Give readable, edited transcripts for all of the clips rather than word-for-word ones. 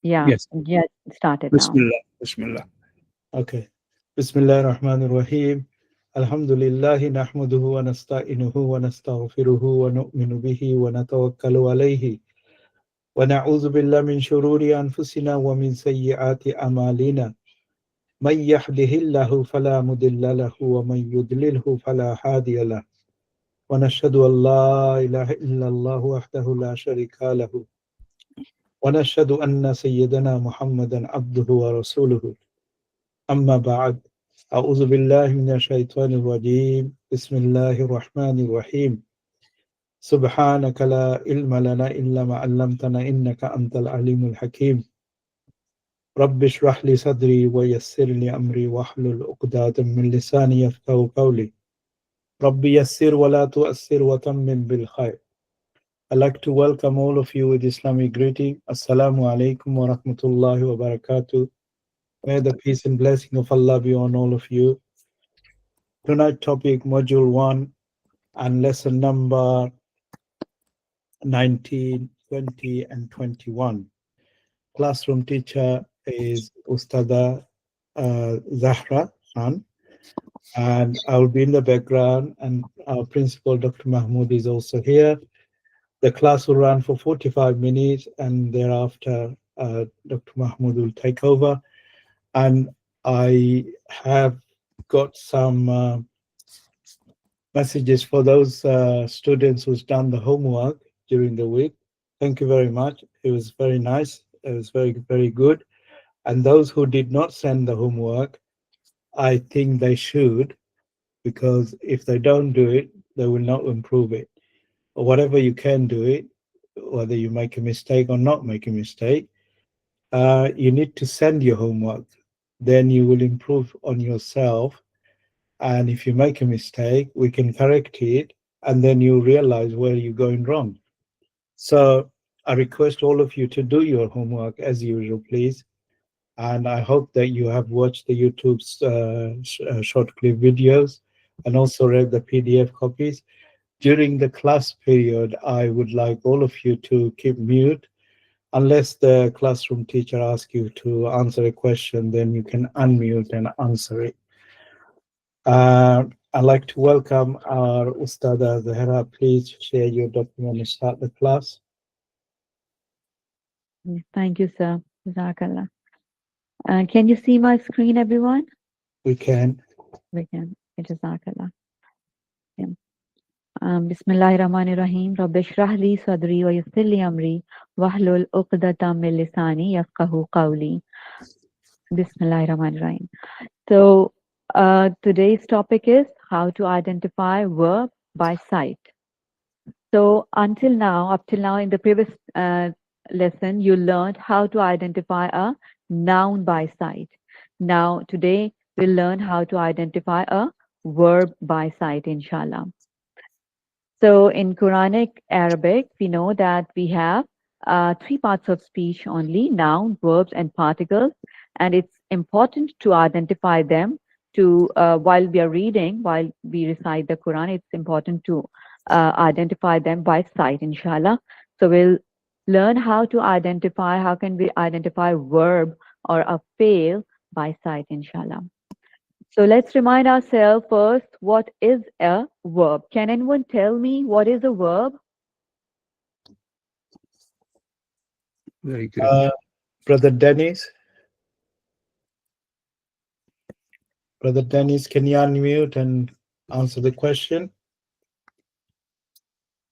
Yeah, Yes. get started now. Bismillah. Bismillah. Okay. Bismillah ar-Rahman ar-Rahim. Alhamdulillahi nahmaduhu wa nasta'inuhu wa nastaghfiruhu wa nu'minu bihi wa natawakkalu alayhi. Wa na'udhu billah min shururi anfusina wa min sayyiati amalina. Man yahdihillahu fala mudilla lahu wa man yudlilhu fala hadiya lahu. Wa nashhadu an la ilaha illallah wahdahu la sharika lahu. Wa nashhadu anna sayyidana Muhammadan abduhu wa rasuluhu. أما بعد أعوذ بالله من الشيطان الرجيم بسم الله الرحمن الرحيم سبحانك لا علم لنا إلا ما علمتنا إنك أنت العليم الحكيم رب اشرح لي صدري ويسر لي أمري واحلل عقدة من لساني يفقهوا قولي رب يسر ولا تؤثر وتمم بالخير. I'd like to welcome all of you with Islamic greeting. Assalamu alaikum wa rahmatullahi wa barakatuh. May the peace and blessing of Allah be on all of you. Tonight topic module 1 and lesson number 19, 20 and 21. Classroom teacher is Ustada Zahra Khan, and I will be in the background, and our principal Dr. Mahmoud is also here. The class will run for 45 minutes and thereafter Dr. Mahmoud will take over, and I have got some messages for those students who's done the homework during the week. Thank you very much. It was very nice. It was very, very good. And those who did not send the homework, I think they should, because if they don't do it, they will not improve it. Or whatever you can do it, whether you make a mistake or not make a mistake, you need to send your homework. Then you will improve on yourself. And if you make a mistake, we can correct it, and then you realize where you're going wrong. So I request all of you to do your homework as usual, please. And I hope that you have watched the YouTube's short clip videos and also read the PDF copies. During the class period, I would like all of you to keep mute. Unless the classroom teacher asks you to answer a question, then you can unmute and answer it. I'd like to welcome our Ustada Zahra. Please share your document and start the class. Thank you, sir. Jazakallah. Can you see my screen, everyone? We can. We can. Jazakallah. Yeah. Bismillahirrahmanirrahim. Rabbi shrah li sadri wa yassir li amri wahlul uqdatam min lisani yafqahu qawli. Bismillahirrahmanirrahim. So today's topic is how to identify verb by sight. So up till now in the previous lesson, you learned how to identify a noun by sight. Now today we'll learn how to identify a verb by sight, inshallah. So in Quranic Arabic, we know that we have 3 parts of speech only: noun, verbs, and particles. And it's important to identify them while we are reading, while we recite the Quran. It's important to identify them by sight, inshallah. So we'll learn how can we identify verb or a fail by sight, inshallah. So let's remind ourselves first, what is a verb? Can anyone tell me what is a verb? Very good. Brother Dennis, can you unmute and answer the question?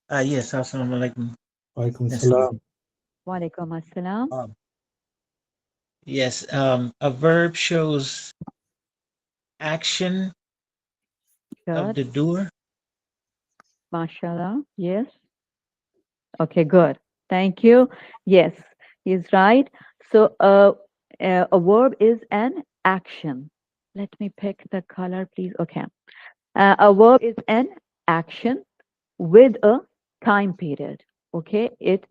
Yes, assalamu alaikum. Walaikum Yes. salam. Wa alaikum assalam. Yes, a verb shows action of the Good. doer. Mashallah. Yes. Okay, good. Thank you. Yes, he's right. So a verb is an action. Let me pick the color, please. Okay. A verb is an action with a time period. Okay. It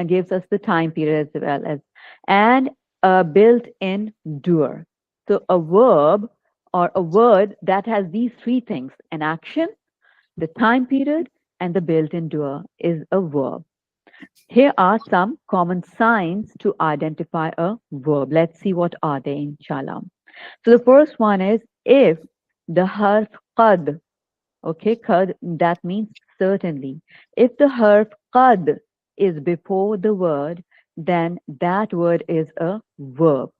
gives us the time period as well as, and a built-in doer. So a verb or a word that has these 3 things: an action, the time period, and the built-in doer is a verb. Here are some common signs to identify a verb. Let's see what are they, inshallah. So the first one is if the harf qad, okay, qad, that means certainly. If the harf qad is before the word, then that word is a verb.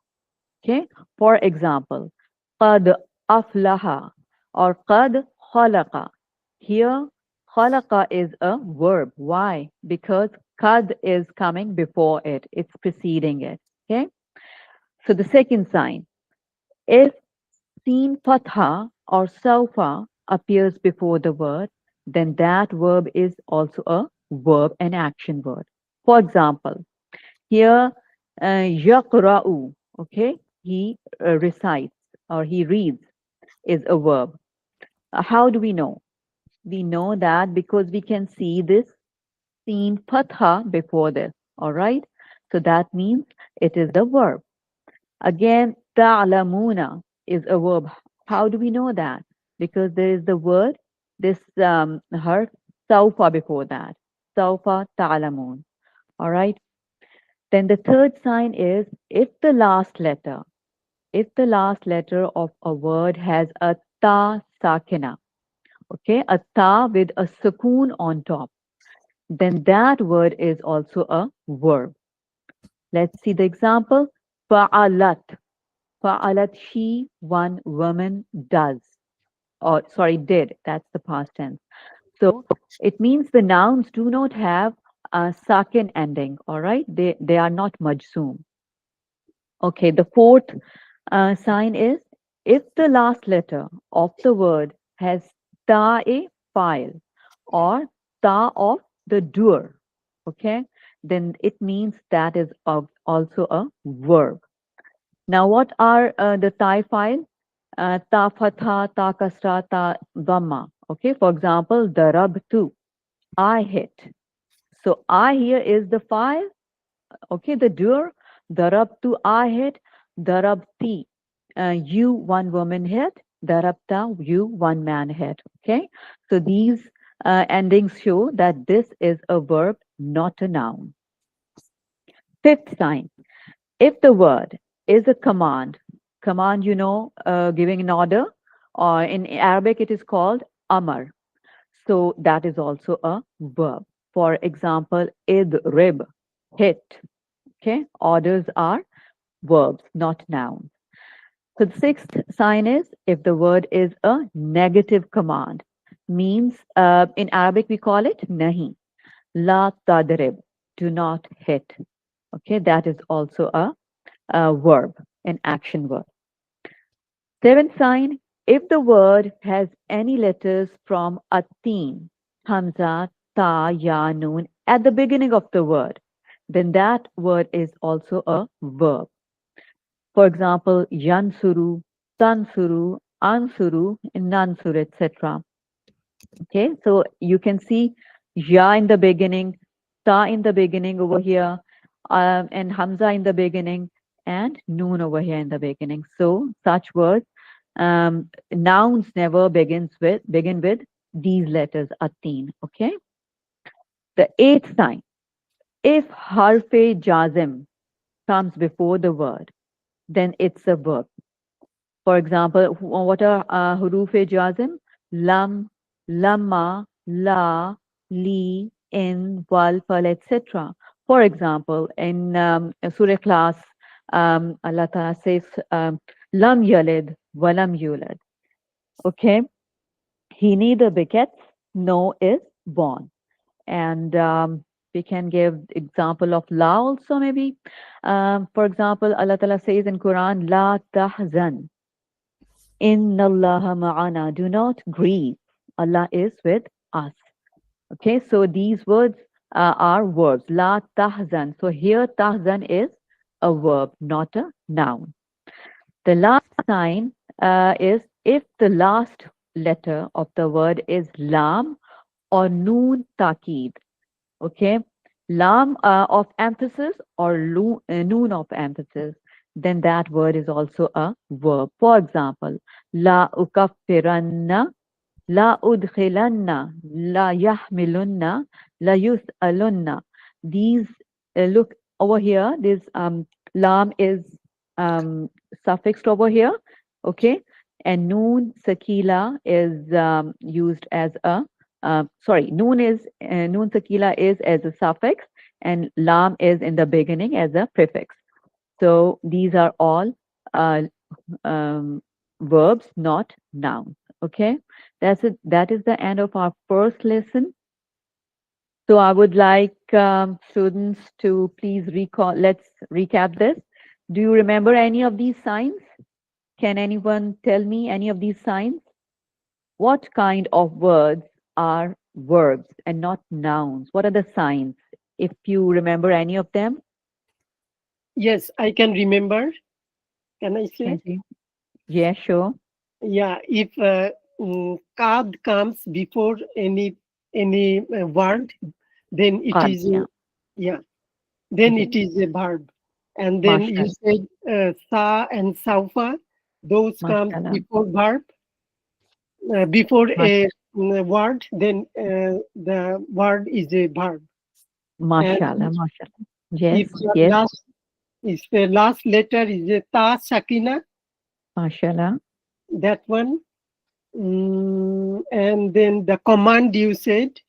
Okay, for example, qad aflaha or qad khalaqa. Here, khalaqa is a verb. Why? Because qad is coming before it, it's preceding it. Okay, so the second sign, if seen fatha or sawfa appears before the word, then that verb is also a verb, an action word. For example, here, yaqra'u, okay, he recites or he reads is a verb. How do we know? We know that because we can see this seen fatha before this, all right? So that means it is a verb. Again, ta'lamuna is a verb. How do we know that? Because there is the word, this harf, sawfa before that. Sawfa ta'lamun. All right. Then the third sign is if the last letter of a word has a ta sakina, okay, a ta with a sukoon on top, then that word is also a verb. Let's see the example. Fa'alat. Fa'alat, she, one woman, does. Or, sorry, did. That's the past tense. So it means the nouns do not have a sakin ending, all right? They are not majzoom. Okay, the fourth sign is if the last letter of the word has ta-e file or ta of the doer, okay, then it means that is also a verb. Now, what are the ta file? Ta fatha, ta kasra, ta dhamma. Okay, for example, darabtu, I hit. So I here is the file, okay, the doer. Darabtu, I hit. Darabti, you, one woman hit. Darabta, you, one man hit. Okay, so these endings show that this is a verb, not a noun. Fifth sign, if the word is a command, you know, giving an order, or in Arabic it is called amar. So that is also a verb. For example, idrib, hit. Okay, orders are verbs, not nouns. So the sixth sign is if the word is a negative command, means in Arabic we call it nahi. La tadrib, do not hit. Okay, that is also a verb, an action verb. Seventh sign, if the word has any letters from atin, hamza, ta, ya, noon at the beginning of the word, then that word is also a verb. For example, yansuru, tansuru, ansuru, nansuru, etc. Okay, so you can see ya in the beginning, ta in the beginning over here, and hamza in the beginning, and noon over here in the beginning. So such words, nouns never begin with these letters atin. Okay. The eighth sign, if harfe jazim comes before the word, then it's a verb. For example, what are hurufe jazim? Lam, lamma, la, li, in, wal, fal, etc. For example, in Surah Class, Allah Ta'ala says, lam yalid, walam yulad. Okay, he neither begets nor is born. And we can give example of la also maybe. For example, Allah Ta'ala says in Quran, la tahzan. Inna Allah ma'ana. Do not grieve. Allah is with us. Okay, so these words are verbs. La tahzan. So here tahzan is a verb, not a noun. The last sign is if the last letter of the word is lam or noon takid. Okay, lam of emphasis or noon of emphasis, then that word is also a verb. For example, la ukaffiranna, la udkhilanna, la yahmilunna, la yus'alunna. these, look over here, this lam is suffixed over here, okay? And noon sakila is used as a, noon sakila is as a suffix, and lam is in the beginning as a prefix. So these are all verbs, not nouns. Okay, that's it. That is the end of our first lesson. So I would like students to please recall. Let's recap this. Do you remember any of these signs? Can anyone tell me any of these signs? What kind of words are verbs and not nouns? What are the signs? If you remember any of them? Yes, I can remember. Can I say? Can you? Yeah, sure. Yeah, if kad comes before any word, then it Qad, is yeah. yeah, then Okay. it is a verb. And then you said sa and saufa, those come Mashallah. before verb, before a word, then the word is a verb. Mashallah, And mashallah. Yes, if the yes. last letter is a ta sakina, Mashallah. that one. And then the command you said.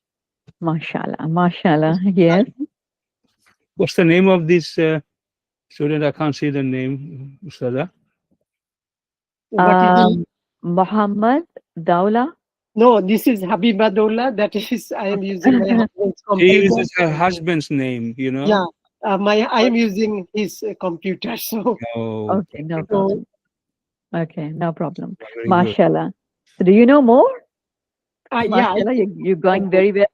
Mashallah, mashallah. Yes. What's the name of this student? I can't see the name, Ustada. What is it? Muhammad Dawla. No, this is Habibadullah. That is, I am using my husband's She computer. uses her husband's name, you know. Yeah, I am using his computer. So, Oh, Okay, no problem. Okay, no problem. very good. Mashallah. So do you know more? yeah, Mashallah, you're going very well.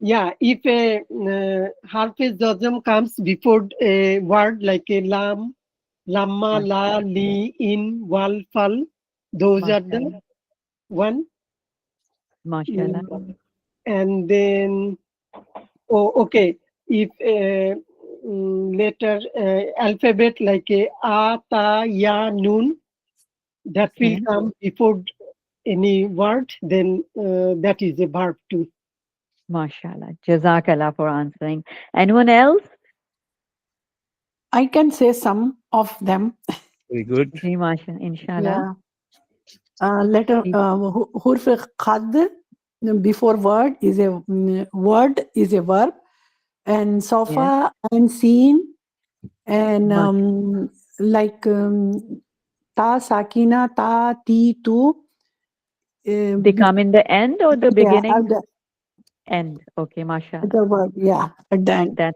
yeah. If a Harf Jazm comes before a word like a lam, lamma, la, li, in, wal, fal, those are the Mashallah. one. Mashallah. And then, oh, okay. If letter alphabet like a, ta, ya, nun, that will Okay. come before any word, then that is a verb too. Mashallah. Jazakallah for answering. Anyone else? I can say some of them. Very good. Ji, mashallah. Inshallah. Yeah. Letter hurf qad before word is a verb, and sofa and seen, and like ta sakina, ta ti tu. They come in the end or the Yeah, beginning? at the End. Okay, mashallah. the word, yeah, at the end. That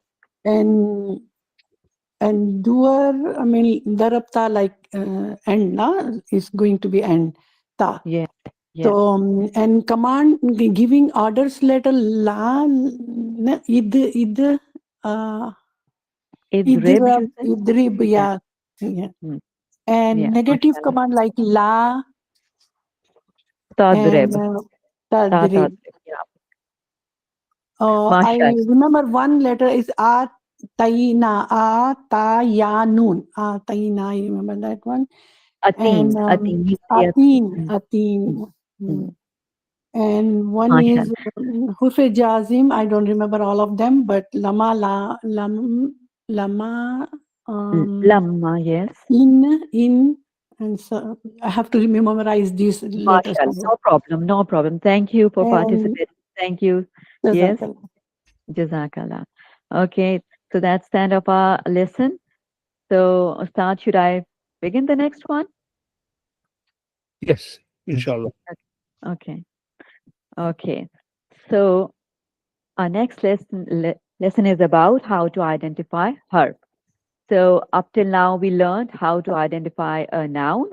And doer, I mean, darabta, like end, na, is going to be end. Ta. yeah. Yeah. So, and command giving orders letter la, id, Idrib, you said? idrib, yeah. Hmm. And Yeah, negative mashallah. command like la Tadrib. and tadrib. Tadrib. Yeah. I Mashallah. remember one letter is a tayina, a ta ya nun, a tayina. I remember that one. Ateen. And Ateen. Yes. ateen. Mm. And one Mashallah. is Hurfe Jazim. I don't remember all of them, but lama, lama, Lamma, yes. in, and so I have to memorize these letters. Mashallah. No problem. No problem. Thank you for And participating. Thank you. Yes. Jazakallah. Jazakallah. Okay. So that's the end of our lesson. So, Ustad, should I begin the next one? Yes, inshallah. Okay. Okay. So, our next lesson is about how to identify harf. So up till now, we learned how to identify a noun,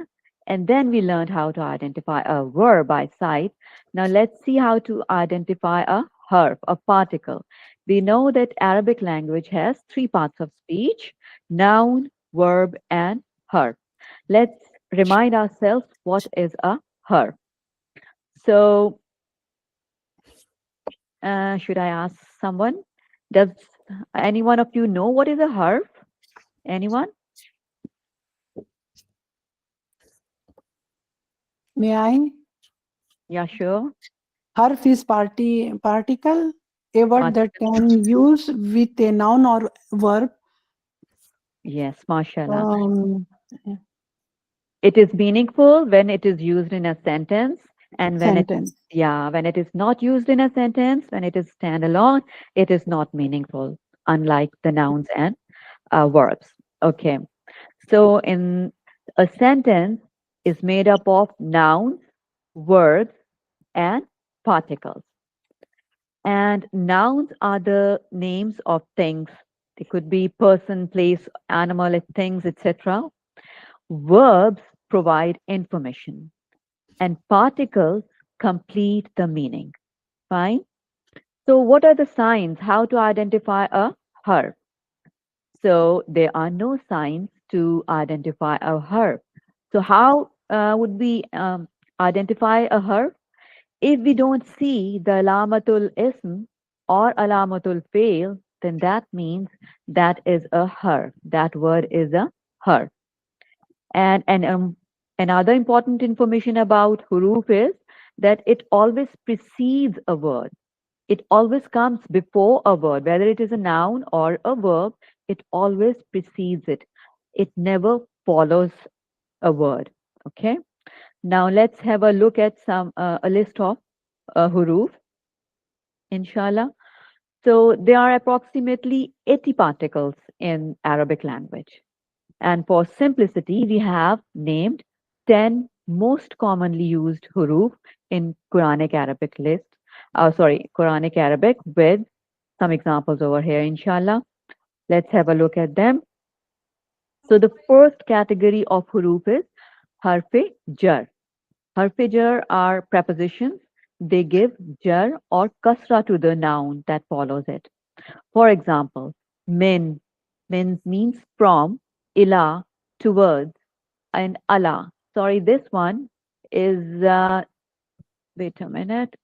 and then we learned how to identify a verb by sight. Now let's see how to identify a harf, a particle. We know that Arabic language has three parts of speech: noun, verb, and harf. Let's remind ourselves what is a harf. So should I ask someone? Does any one of you know what is a harf? Anyone? May I? Yeah, sure. Harf is particle. A word that can use with a noun or verb. Yes, mashallah. It is meaningful when it is used in a sentence, and when when it is not used in a sentence, when it is standalone, it is not meaningful, unlike the nouns and verbs. Okay. So in a sentence is made up of nouns, verbs, and particles. And nouns are the names of things. They could be person, place, animal, things, etc. Verbs provide information, and particles complete the meaning. Fine. So what are the signs? How to identify a harf? So there are no signs to identify a harf. So how would we identify a harf? If we don't see the alamatul ism or alamatul fail, then that means that is a harf. That word is a harf. And another important information about huruf is that it always precedes a word. It always comes before a word, whether it is a noun or a verb, it always precedes it. It never follows a word. Okay. Now let's have a look at a list of huruf, inshallah. So there are approximately 80 particles in Arabic language. And for simplicity, we have named 10 most commonly used huruf in Quranic Arabic list. Quranic Arabic, with some examples over here, inshallah. Let's have a look at them. So the first category of huruf is harf jar. Harf jar are prepositions. They give jar or kasra to the noun that follows it. For example, min means from, ila, towards, and Allah. Sorry, this one is, wait a minute.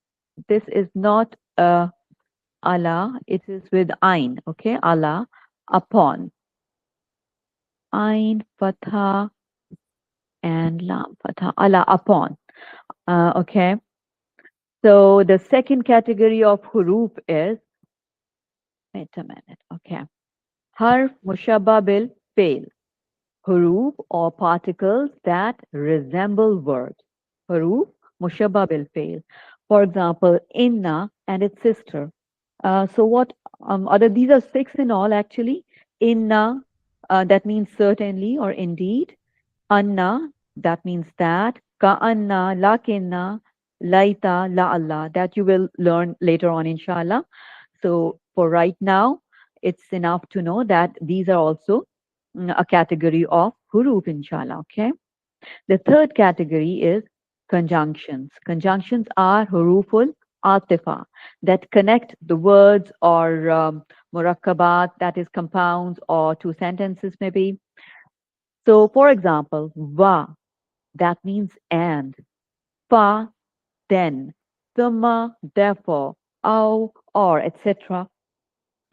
This is not Allah, it is with ain, okay? Allah, upon. Ain, fatha, and lam, fatha, Allah, upon. Okay. So the second category of huruf is, wait a minute, okay. Harf mushabba bil fail. Huruf or particles that resemble verbs. Huruf mushabba bil fail. For example, inna and its sister. So what these are 6 in all actually. Inna, that means certainly or indeed. Anna, that means that. Ka'anna, lakinna, laita, la'allah, that you will learn later on, inshallah. So for right now, it's enough to know that these are also a category of huruf, inshallah, okay? The third category is conjunctions. Conjunctions are huruful atifa that connect the words, or murakkabat, that is compounds, or 2 sentences maybe. So for example, wa, that means and, fa, then, thumma, therefore, aw, or, etc.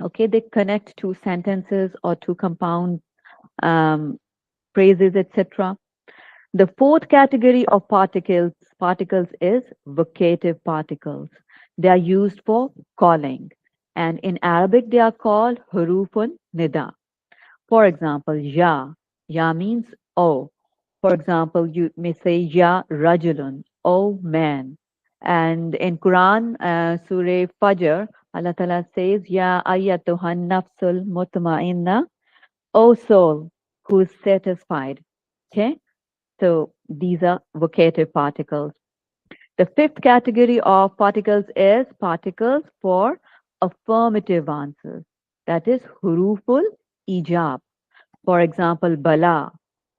Okay, they connect 2 sentences or 2 compound phrases, etc. The fourth category of particles is vocative particles. They are used for calling, and in Arabic they are called hurufun nida. For example, ya means oh. For example, you may say ya rajulun, oh man. And in Quran, Surah Fajr, Allah Ta'ala says, ya ayyatuhan nafsul mutma'inna, oh soul who is satisfied. Okay. So these are vocative particles. The fifth category of particles is particles for affirmative answers. That is huruful ijab. For example, bala,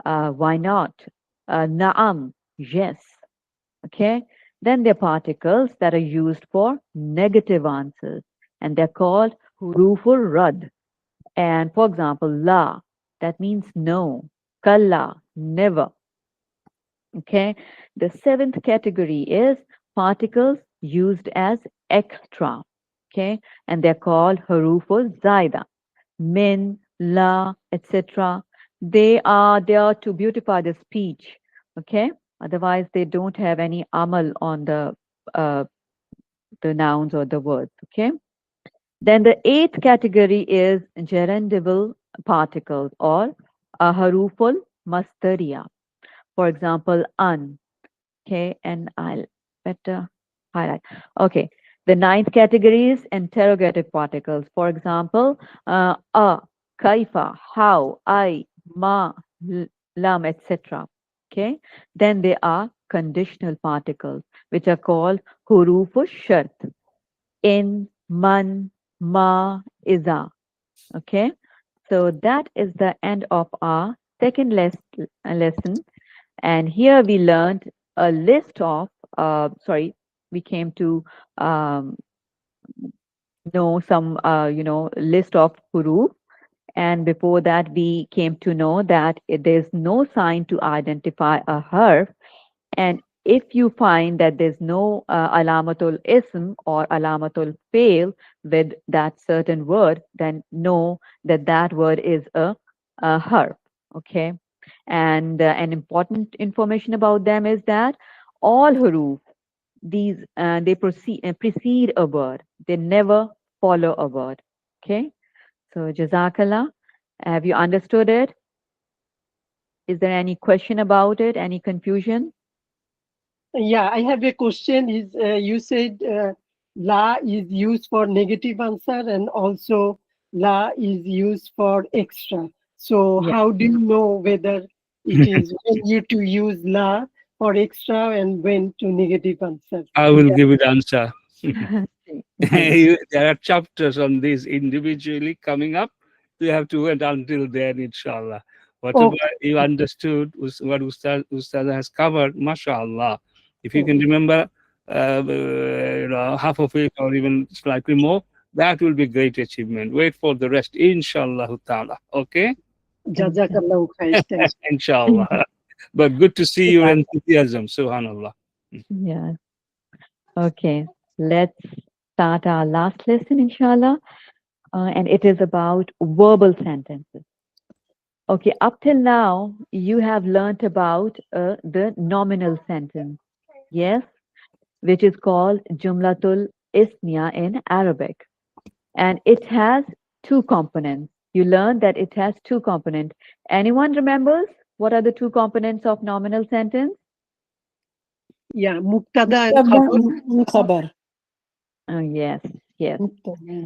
why not? Na'am, yes. Okay. Then there are particles that are used for negative answers, and they're called huruful rad. And for example, la, that means no. Kalla, never. Okay, the seventh category is particles used as extra. Okay, and they're called huruful zaida, min, la, etc. They are there to beautify the speech. Okay, otherwise they don't have any amal on the nouns or the words. Okay, Then the eighth category is gerundival particles or haruful mastariya. For example, an. Okay, and I'll better highlight. Okay, the ninth category is interrogative particles. For example, kaifa, how, I, ma, lam, etc. Okay, then there are conditional particles, which are called hurufu shart. In, man, ma, iza. Okay, so that is the end of our second lesson. And here we learned a list of, we came to um, know some, list of huruf. And before that, we came to know that there's no sign to identify a harf. And if you find that there's no alamatul ism or alamatul fail with that certain word, then know that that word is a harf. Okay. And an important information about them is that all huruf, these they precede a word. They never follow a word. Okay. So Jazakallah. Have you understood it? Is there any question about it? Any confusion? Yeah, I have a question. Is you said la is used for negative answer and also la is used for extra. So Yeah. how do you know whether it is when you to use la for extra and when to negative answer? I will give it answer. Yes. There are chapters on this individually coming up. You have to wait until then, inshallah. Whatever you understood, what Ustad has covered, mashallah. If you can remember half of it or even slightly more, that will be great achievement. Wait for the rest, inshallah ta'ala. Okay? Jazakallah khair. Thank you. Inshallah. But good to see your enthusiasm, subhanallah. Yeah. Okay. Let's start our last lesson, inshallah. And it is about verbal sentences. Okay, up till now, you have learnt about the nominal sentence, yes, which is called Jumlatul Ismiya in Arabic. And it has two components. You learned that it has two components. Anyone remembers what are the two components of nominal sentence? Yeah, muktada and khabar. Khabar. Yes, yes.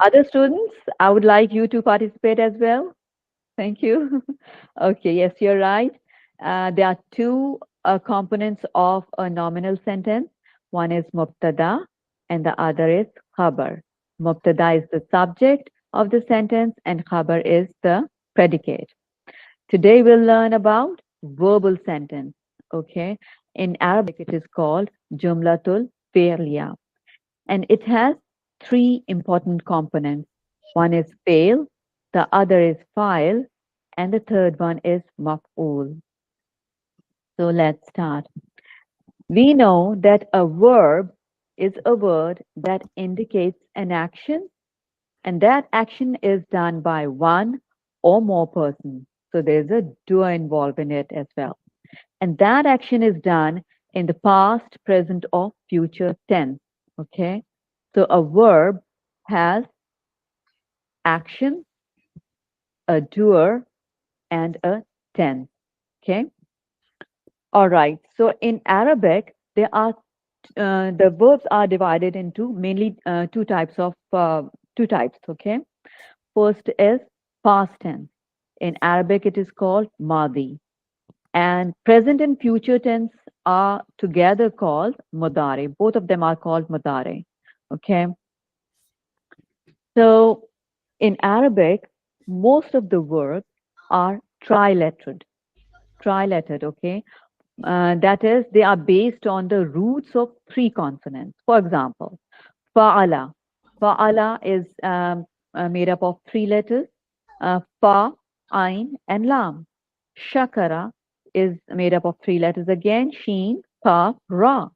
Other students, I would like you to participate as well. Thank you. Okay, yes, you're right. There are two components of a nominal sentence. One is mubtada and the other is khabar. Mubtada is the subject of the sentence and khabar is the predicate. Today we'll learn about verbal sentence. Okay, in Arabic it is called jumlatul fi'liya and it has three important components. One is fail, the other is file, and the third one is maf'ul. So let's start. We know that a verb is a word that indicates an action, and that action is done by one or more persons. So there's a doer involved in it as well. And that action is done in the past, present, or future tense. Okay. So a verb has action, a doer, and a tense. Okay. All right. So in Arabic, there are the verbs are divided into mainly two types. Okay. First is past tense. In Arabic, it is called madi, and present and future tense are together called mudare. Both of them are called mudare. Okay. So in Arabic, most of the verbs are trilettered. Trilettered, okay? That is, they are based on the roots of three consonants. For example, fa'ala. Fa'ala is made up of three letters, fa, ain, and lam. Shakara is made up of three letters again, sheen, ka, ra.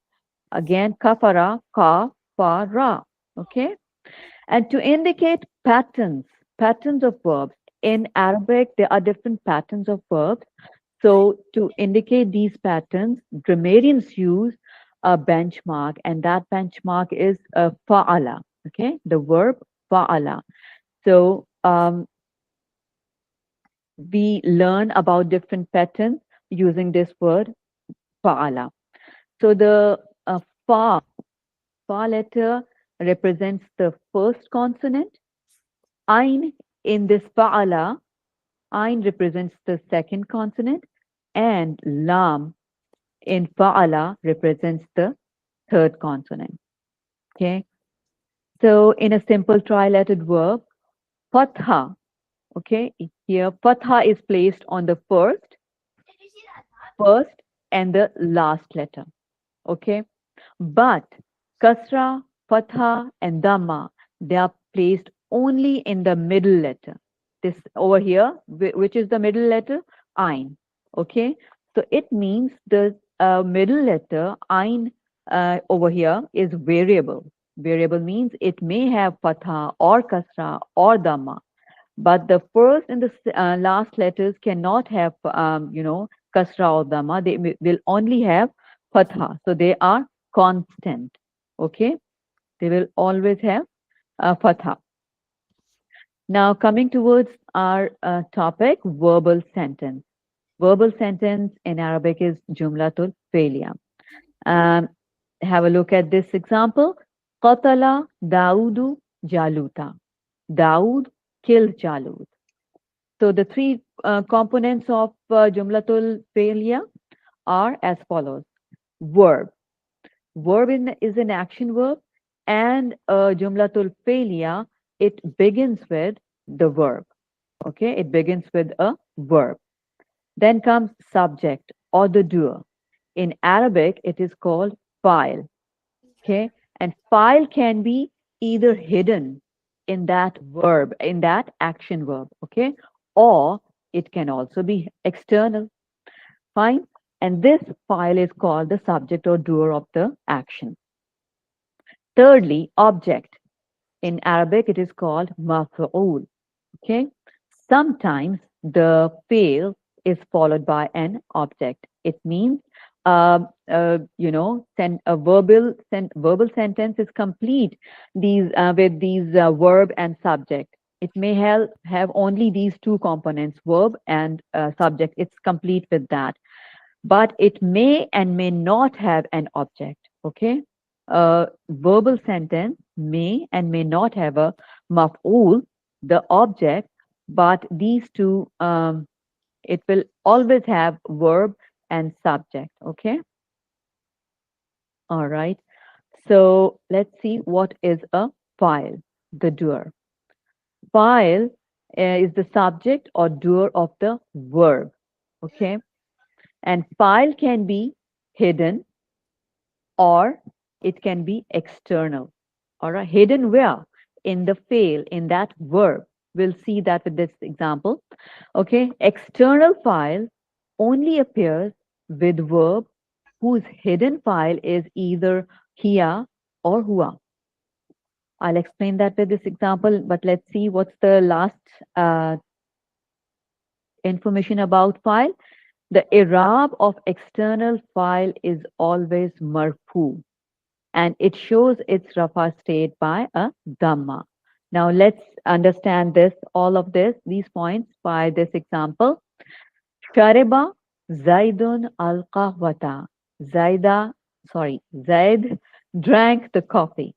Again, kafara, ka, fa, ra. Okay? And to indicate patterns of verbs, in Arabic, there are different patterns of verbs. So to indicate these patterns, grammarians use a benchmark, and that benchmark is fa'ala, okay? The verb fa'ala. So we learn about different patterns using this word fa'ala. So the fa letter represents the first consonant. Ain in this fa'ala, ain represents the second consonant, and lam in fa'ala represents the third consonant. Okay. So in a simple tri-lettered verb, fatha, okay, here fatha is placed on the first and the last letter, okay. But kasra, fatha, and dhamma, they are placed only in the middle letter. This over here, which is the middle letter, ain, okay. So it means the middle letter ain over here is variable. Variable means it may have fatha or kasra or dhamma, but the first and the last letters cannot have, kasra or dhamma. They will only have fatha. So they are constant. Okay, they will always have fatha. Now coming towards our topic, verbal sentence. Verbal sentence in Arabic is jumlatul fi'liya. Have a look at this example. Qatala Daudu Jaluta. Daud killed Jalut. So the three components of jumlatul fi'liya are as follows. Verb. Verb is an action verb, and jumlatul fi'liya, it begins with the verb. Okay, it begins with a verb. Then comes subject or the doer. In Arabic, it is called file. Okay, and file can be either hidden in that verb, in that action verb, okay, or it can also be external. Fine. And this file is called the subject or doer of the action. Thirdly, object. In Arabic, it is called maf'ul. Okay. Sometimes the fi'l is followed by an object. It means, a verbal sentence is complete with these verb and subject. It may have only these two components, verb and subject. It's complete with that. But it may and may not have an object. Okay. Verbal sentence may and may not have a maf'ul, the object, but these two, it will always have verb and subject. Okay. All right. So let's see what is a file, the doer. File is the subject or doer of the verb. Okay. And file can be hidden or it can be external. All right. Hidden where? In the fail, in that verb. We'll see that with this example. Okay. External file only appears with verb whose hidden file is either hiya or huwa. I'll explain that with this example, but let's see what's the last information about file. The i'rab of external file is always marfu, and it shows its rafa state by a dhamma. Now let's understand this, all of this, these points by this example. Shariba Zaidun al-qahwata. Zaid drank the coffee.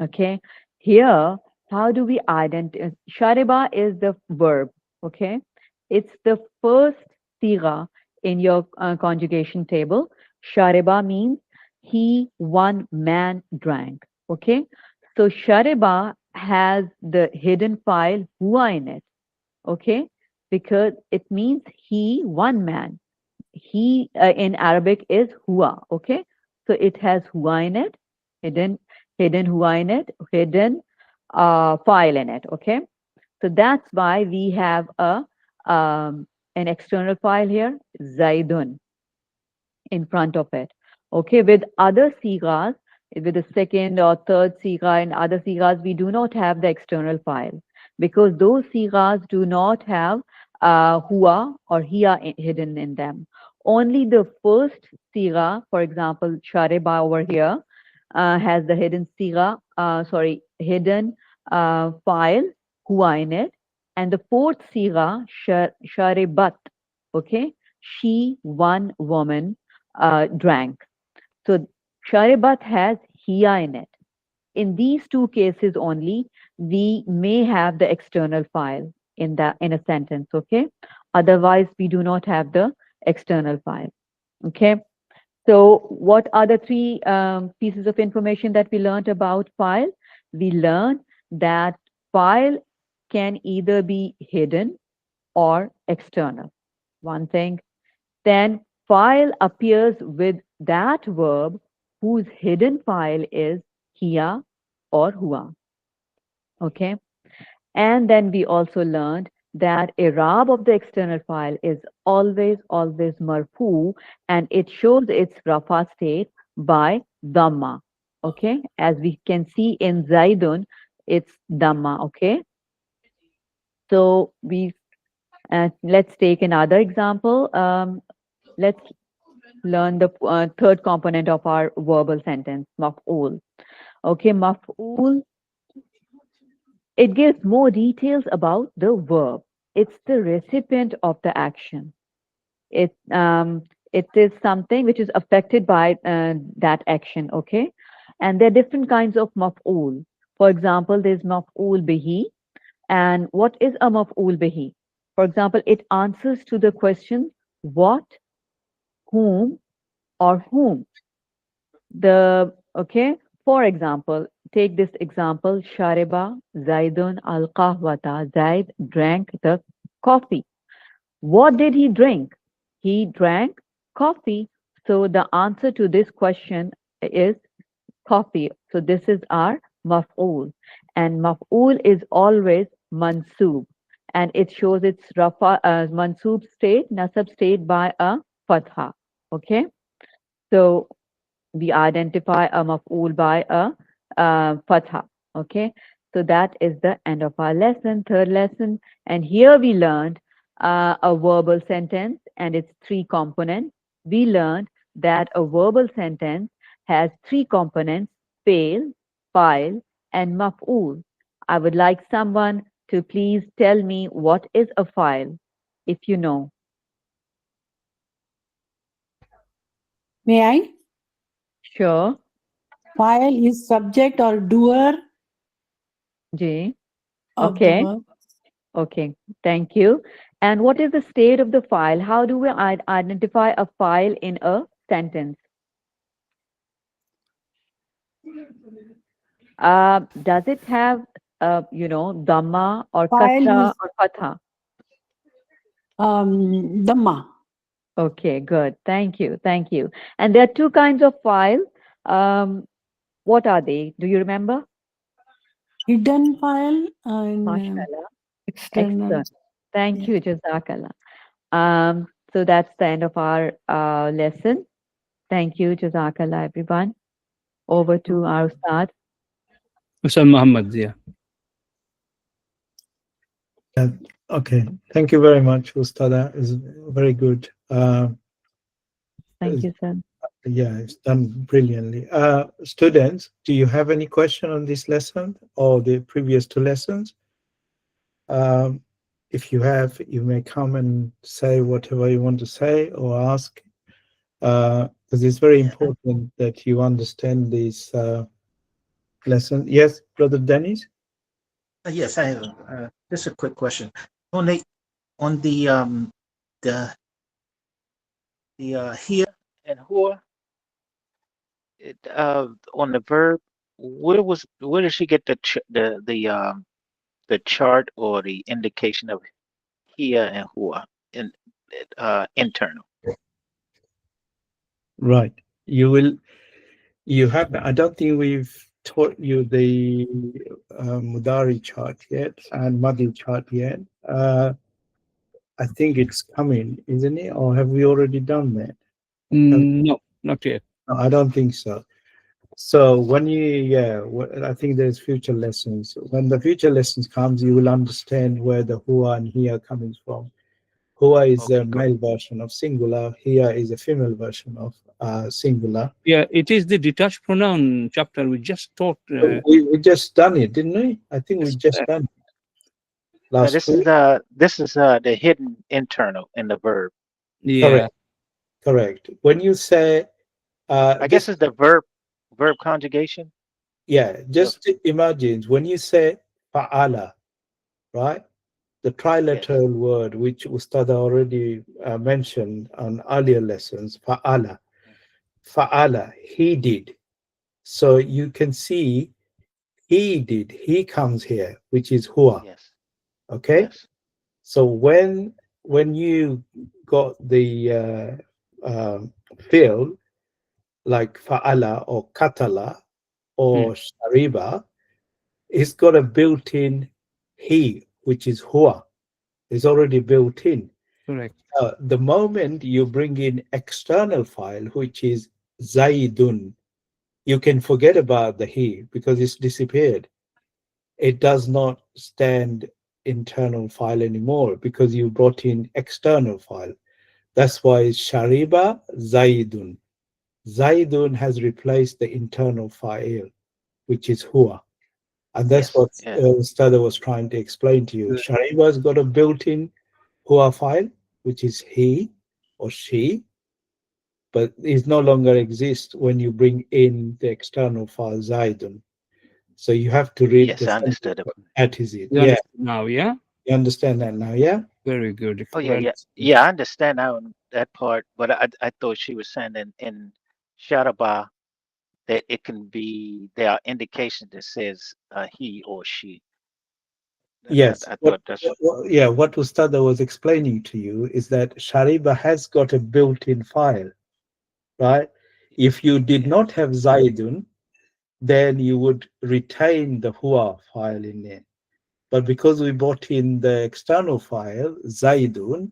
Okay. Here, how do we identify? Shariba is the verb. Okay. It's the first siga in your conjugation table. Shariba means he, one man drank. Okay. So Shariba has the hidden file huwa in it. Okay. Because it means he, one man. He in Arabic is huwa. Okay. So it has huwa in it, hidden huwa in it, hidden file in it. Okay. So that's why we have an external file here, Zaidun, in front of it. Okay. With other sigas, with the second or third siga and other sigas, we do not have the external file because those sigas do not have huwa or hiya hidden in them. Only the first siga, for example, shariba over here, has the hidden siga, hidden file, huwa in it. And the fourth sigha, sharibat, okay? She, one woman, drank. So sharibat has hiya in it. In these two cases only, we may have the external file in a sentence, okay? Otherwise, we do not have the external file, okay? So what are the three pieces of information that we learned about file? We learned that file can either be hidden or external. One thing. Then file appears with that verb whose hidden file is hiya or huwa. Okay. And then we also learned that I'rab of the external file is always marfu, and it shows its rafa state by dhamma. Okay, as we can see in Zaidun, it's dhamma. Okay, so let's take another example. Let's learn the third component of our verbal sentence, maf'ul. Okay, maf'ul. It gives more details about the verb. It's the recipient of the action. It is something which is affected by that action, okay? And there are different kinds of maf'ul. For example, there's maf'ul bihi. And what is a maf'ul bihi? For example, it answers to the question, what, whom, or whom. Okay? For example, take this example, Shariba Zaidun al-Qahwata. Zaid drank the coffee. What did he drink? He drank coffee. So the answer to this question is coffee. So this is our maf'ul. And maf'ul is always mansub. And it shows its mansub state, nasab state by a fatha. Okay? So we identify a maf'ul by a fatha. Okay, so that is the end of our lesson, third lesson. And here we learned a verbal sentence and its three components. We learned that a verbal sentence has three components: fail, file, and maf'ul. I would like someone to please tell me what is a file, if you know. May I? Sure. File is subject or doer Ji. of Okay. the verb. Okay, thank you. And what is the state of the file? How do we identify a file in a sentence? Does it have, dhamma or File kasra is or fatha? Dhamma. Okay, good. Thank you. Thank you. And there are two kinds of file. What are they? Do you remember? Hidden file and Mashallah. external. Excellent. Thank Yeah. you, Jazakallah. So that's the end of our lesson. Thank you, Jazakallah, everyone. Over to our Ustad. Ustad Muhammad, yeah. Okay, thank you very much, Ustada. It's very good. Thank you, sir. Yeah, it's done brilliantly. Students, do you have any question on this lesson or the previous two lessons? If you have, you may come and say whatever you want to say or ask, because it's very important that you understand this lesson. Yes, Brother Dennis? Yes, I have just a quick question. On the here and who, on the verb, where did she get the chart or the indication of here and who in internal? Right. You have, I don't think we've taught you the Mudari chart yet and Madi chart yet. I think it's coming, isn't it? Or have we already done that? No, not yet. No, I don't think so. So when I think there's future lessons. When the future lessons comes, you will understand where the who and here coming from. Huwa is Okay, a great. male version of singular. Here is a female version of singular. Yeah, it is the detached pronoun chapter we just taught. We just done it, didn't we? I think we just done it Now last this week. is the hidden internal in the verb. Yeah, Correct. Correct. When you say I guess it's the verb conjugation. yeah, just imagine when you say fa'ala, right? The Yes. trilateral word which Ustad already mentioned on earlier lessons, fa'ala. Fa'ala, he did. So you can see he did. He comes here, which is huwa. Yes. Okay. Yes. So when you got the field like fa'ala or katala or shariba, it's got a built-in he, which is huwa. It's already built in. correct. The moment you bring in external file, which is zaidun, you can forget about the he because it's disappeared. It does not stand internal file anymore because you brought in external file. That's why it's shariba zaidun. Zaidun has replaced the internal file, which is huwa. And that's Yes. what Yes. Stada was trying to explain to you. Yeah. Shariba's got a built-in huwa file, which is he or she, but it no longer exists when you bring in the external file zaidun. So you have to read Yes. the I sentence understood it. at is it. You Yeah, understand now, yeah? you understand that now, yeah? Very good. Oh yeah. Well, Yeah. Yeah. I understand that part, but I thought she was saying in Sharaba that it can be there are indications that says he or she. Yes. I thought that's Yeah, what Ustada was explaining to you is that Shariba has got a built-in file, right? If you did not have Zaidun, then you would retain the Hua file in there. But because we brought in the external file, Zaidun,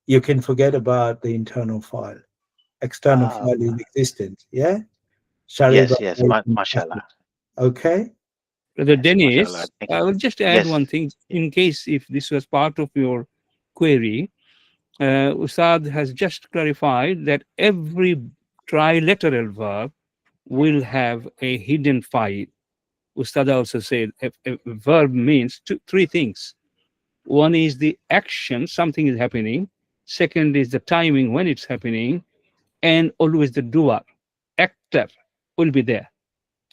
you can forget about the internal file. External file is existent, yeah? Shariba. yes. Yes. Mashallah. Okay? Brother Yes. Mashallah. Dennis, Thank I you. will just add Yes. one thing Yeah. in case if this was part of your query. Usad has just clarified that every trilateral verb will have a hidden file. Ustad also said a verb means three things. One is the action, something is happening. Second is the timing when it's happening. And always the doer, actor will be there.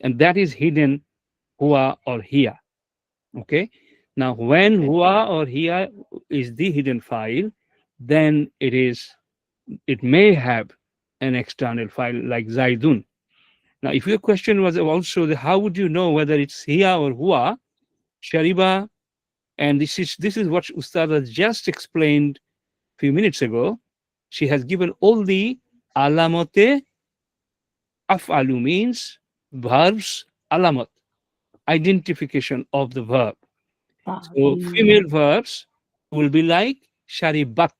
And that is hidden hua or here. Okay. Now, when Okay. hua or here is the hidden file, then it may have an external file like Zaidun. Now, if your question was also how would you know whether it's here or hua, Shariba, and this is what Ustada just explained a few minutes ago. She has given all the alamote af'alu means verbs alamat, identification of the verb. So female verbs will be like sharibat,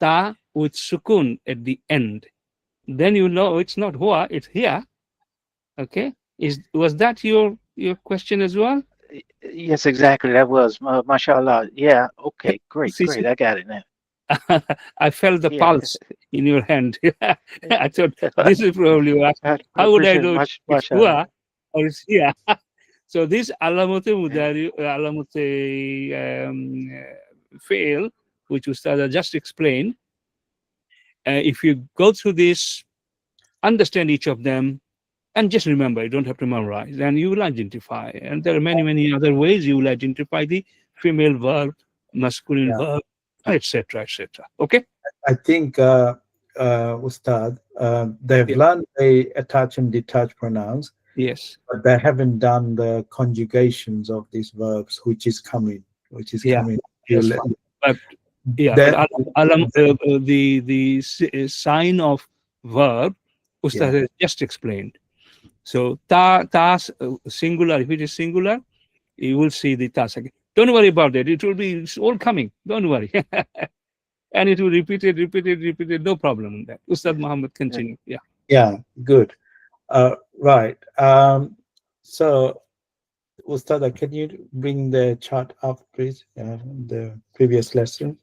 ta with sukun at the end. Then you know it's not hua, it's here. Okay. Was that your question as well? Yes, exactly. That was mashallah. Yeah. Okay. Great. See, Great. I got it now. I felt the Yeah. pulse in your hand. I thought this is probably what. I How would I appreciate know much, it's mashallah. hua or it's here? So this alamote Yeah. mudari, alamote fail, which Ustad just explained. If you go through this, understand each of them, and just remember, you don't have to memorize, and you will identify. And there are many other ways you will identify the female verb, masculine Yeah. verb, etc., etc. Okay. I think, Ustad, they've Yeah. learned the attach and detach pronouns, Yes. but they haven't done the conjugations of these verbs, which is coming. Yeah. That's fine. But yeah, but That, the sign of verb, Ustad has just explained. So singular. If it is singular, you will see the tas again. Don't worry about it. It's all coming. Don't worry. And it will repeat it. No problem in that. Ustad Muhammad, continue. Yeah. yeah, good. Right. So, Ustada, can you bring the chart up, please? The previous lesson.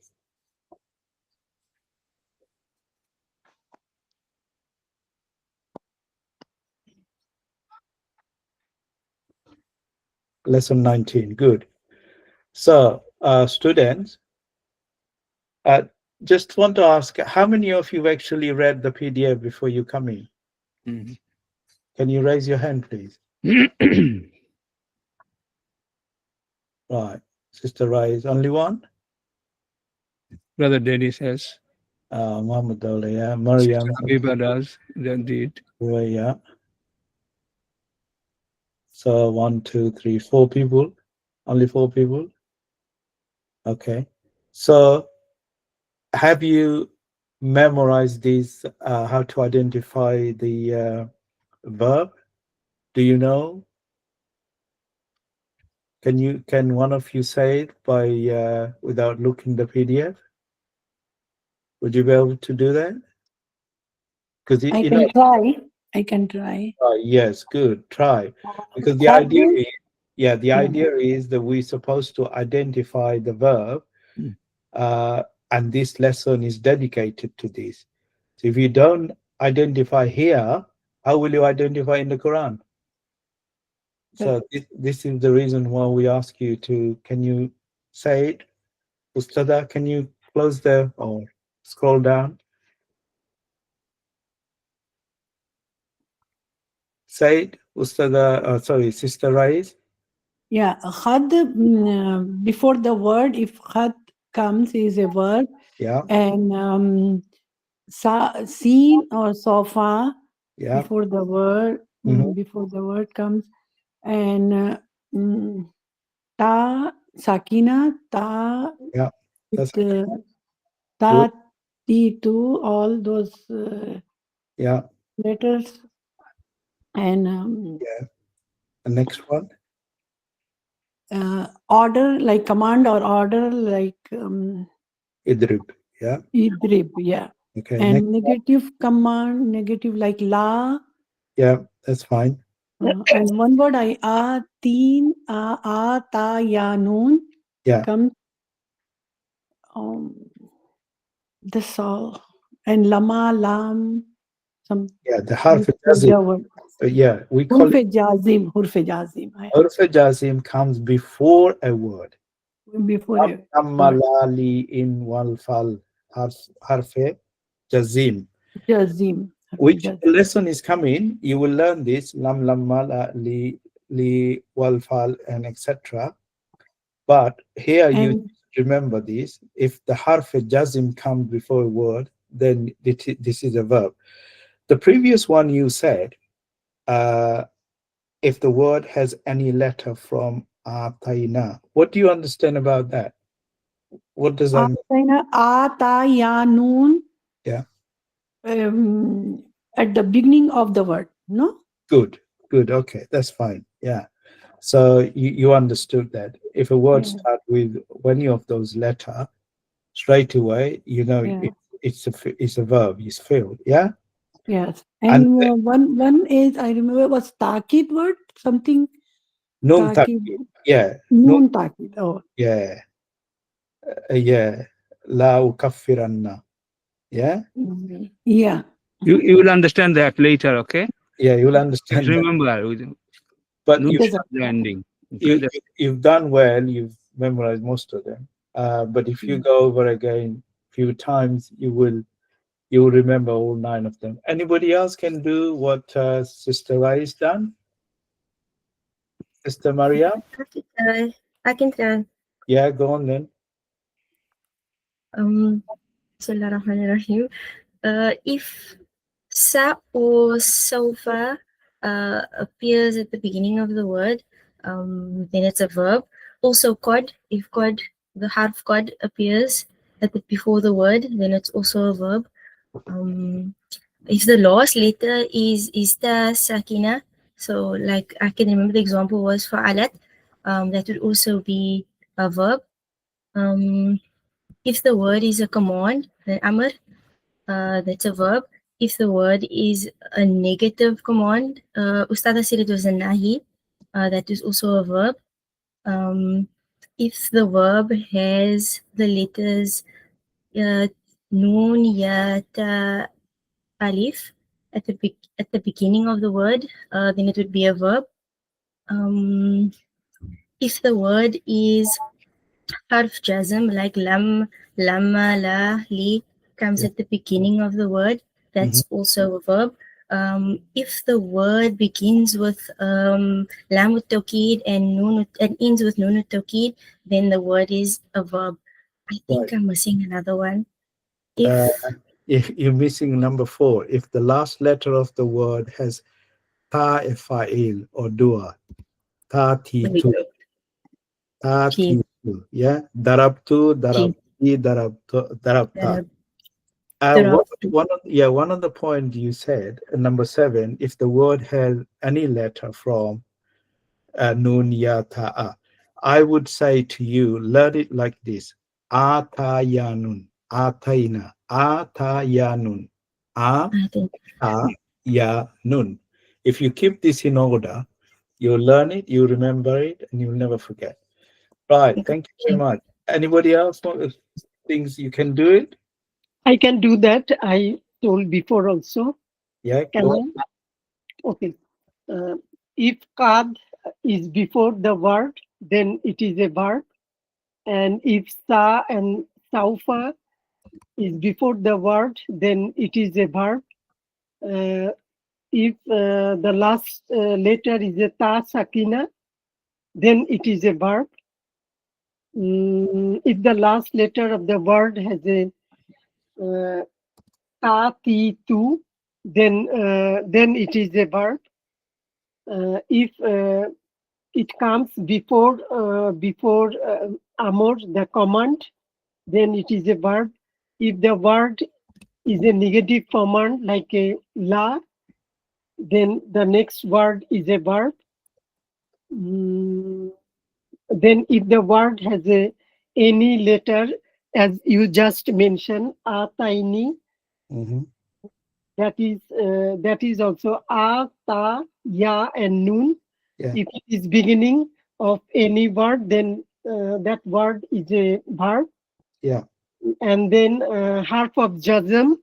lesson 19. Good. So, students, just want to ask, how many of you actually read the PDF before you come in? Mhm. Can you raise your hand, please? Right. Sister Rais, only one? Brother Dennis has. Muhammad Dawla, yeah. Maryam, Habiba does. Indeed. yeah. So 1, 2, 3, 4 people. Only 4 people. Okay. So have you memorized these? How to identify the verb? Do you know? Can one of you say it by without looking the PDF? Would you be able to do that? Because I you can know. try. I can try. Yes, good. Try. Because the Have idea you? is, the idea is that we're supposed to identify the verb, and this lesson is dedicated to this. So if you don't identify here, how will you identify in the Quran? So this is the reason why we ask you to, can you say it? Ustada, can you close the or scroll down? Say it, Ustada, sorry, Sister Rais. Yeah, khad, before the word, if khad comes, is a verb, Yeah, and seen or sofa yeah. before the word, before the word comes, and ta, sakina, ta, Yeah, that's with, good. ta, ti, tu, all those Yeah, letters, and yeah. The next one. order, like command or order, like Idrib. Yeah. idrib, yeah. Okay. Next. And negative command, negative like la. Yeah, that's fine. And one word teen, ta, ya, noon Yeah. comes. This all. And lama, lam, some. Yeah, the harf jazim. Yeah, we call it Hurfe jazim. harf jazim comes before a word. Before a word. Amalali in wal fal harf jazim. Jazim. Which lesson is coming? You will learn this lam mala li wal fal and etc. But here you remember this. If the harf jazim comes before a word, then this is a verb. The previous one you said, if the word has any letter from atayna. What do you understand about that? What does that mean? Ta, ya, noon. Yeah. At the beginning of the word, no? Good. Okay, that's fine. Yeah. So you understood that. If a word starts with any of those letters, straight away, you know it's a verb. It's filled. Yeah. Yes. And one is, I remember, was takid word, something. Nun Takid. Yeah. Noon takid. Oh. Yeah. Yeah. La ukaffiranna. Yeah. Yeah. You will understand that later, okay? Yeah, you'll understand. Remember, but the ending. Okay? You've done well. You've memorized most of them. But if you go over again a few times, you will remember all 9 of them. Anybody else can do what Sister Rais done? Sister Maria? I can try. Yeah, go on then. Bismillahirrahmanirrahim. If sa or sofa appears at the beginning of the word, then it's a verb. Also qad, if qad, the harf qad appears before the word, then it's also a verb. If the last letter is ta sakina, so like I can remember the example was fa'alat, that would also be a verb. If the word is a command, then amr, that's a verb. If the word is a negative command, Ustada said it was a nahi, that is also a verb. If the verb has the letters noon, ya, ta, alif at the beginning of the word, then it would be a verb. if the word is harf jazm, like lam, lamma, la, li, comes Yeah. at the beginning of the word, that's also a verb. If the word begins with lam with tawkid and and ends with nun with tawkid, then the word is a verb. I think I'm missing another one. If you're missing number 4, if the last letter of the word has ta fa'il or dua, ta titu, ta Ji, titu, yeah, darabtu, ji, darabti, darabta. darab, One of the point you said, number 7, if the word has any letter from nun, ya, ta'a, I would say to you, learn it like this: atayanun, ataina, atayanun, a, I think. ta, ya, nun. If you keep this in order, you'll learn it, you remember it, and you'll never forget. Right. Thank you very much. Anybody else thinks you can do it? I can do that. I told before also. Yeah. Can Go I? on. Okay. If qad is before the word, then it is a verb. And if sa and saufa is before the word, then it is a verb. If the last letter is a ta sakina, then it is a verb. If the last letter of the word has a ta, ti, tu, then it is a verb. If it comes before amor, the command, then it is a verb. If the word is a negative command like a la, then the next word is a verb. Then if the word has any letter, as you just mentioned, a tiny, that is also a, ta, ya, and nun. Yeah. If it is beginning of any word, then that word is a verb. Yeah. And then harf of jazm,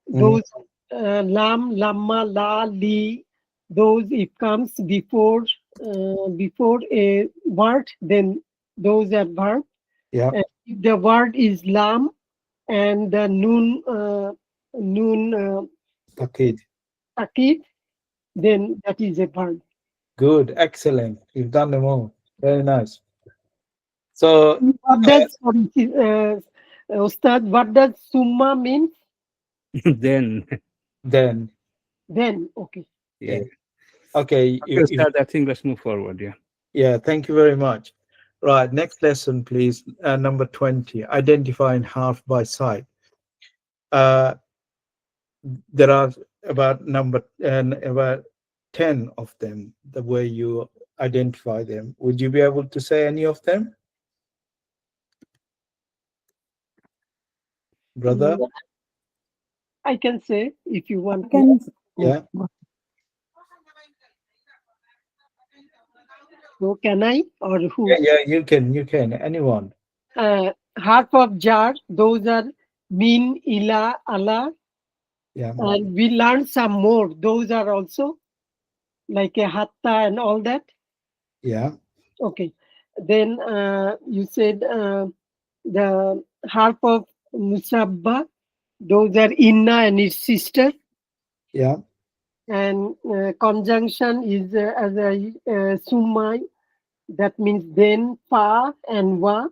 those lam, lamma, la, li, those it comes before a word, then those are verb. Yeah. If the word is lam and the nun Takid. takid, then that is a verb. Good. Excellent. You've done them all. Very nice. So What does Ustad, what does summa mean? Then, then, Okay. yeah. okay. Okay, Ustad, I think let's move forward. Yeah. Yeah. Thank you very much. Right. Next lesson, please. Number 20. Identifying half by sight. There are about about 10 of them. The way you identify them. Would you be able to say any of them, brother? I can say if you want. Yeah. So can I or who? Yeah. You can. Anyone. Half of jar, those are min, ila, ala. Yeah. And we learned some more. Those are also like a hatta and all that. Yeah. Okay. Then you said the half of musabba, those are inna and its sister. Yeah. And conjunction is as a summa, that means then, fa, and wa.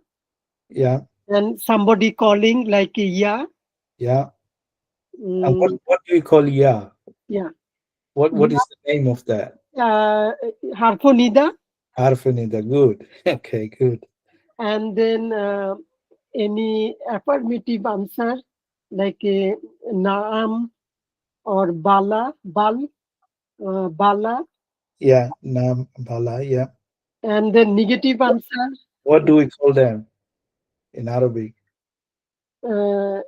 Yeah. And somebody calling like a ya. Yeah. And what do you call ya? Yeah. What is the name of that? Harfonida. Harfanida. Good. Okay, good. And then any affirmative answer like a naam or bala, bala. Yeah, nam, bala, yeah. And then negative answer. What do we call them in Arabic? The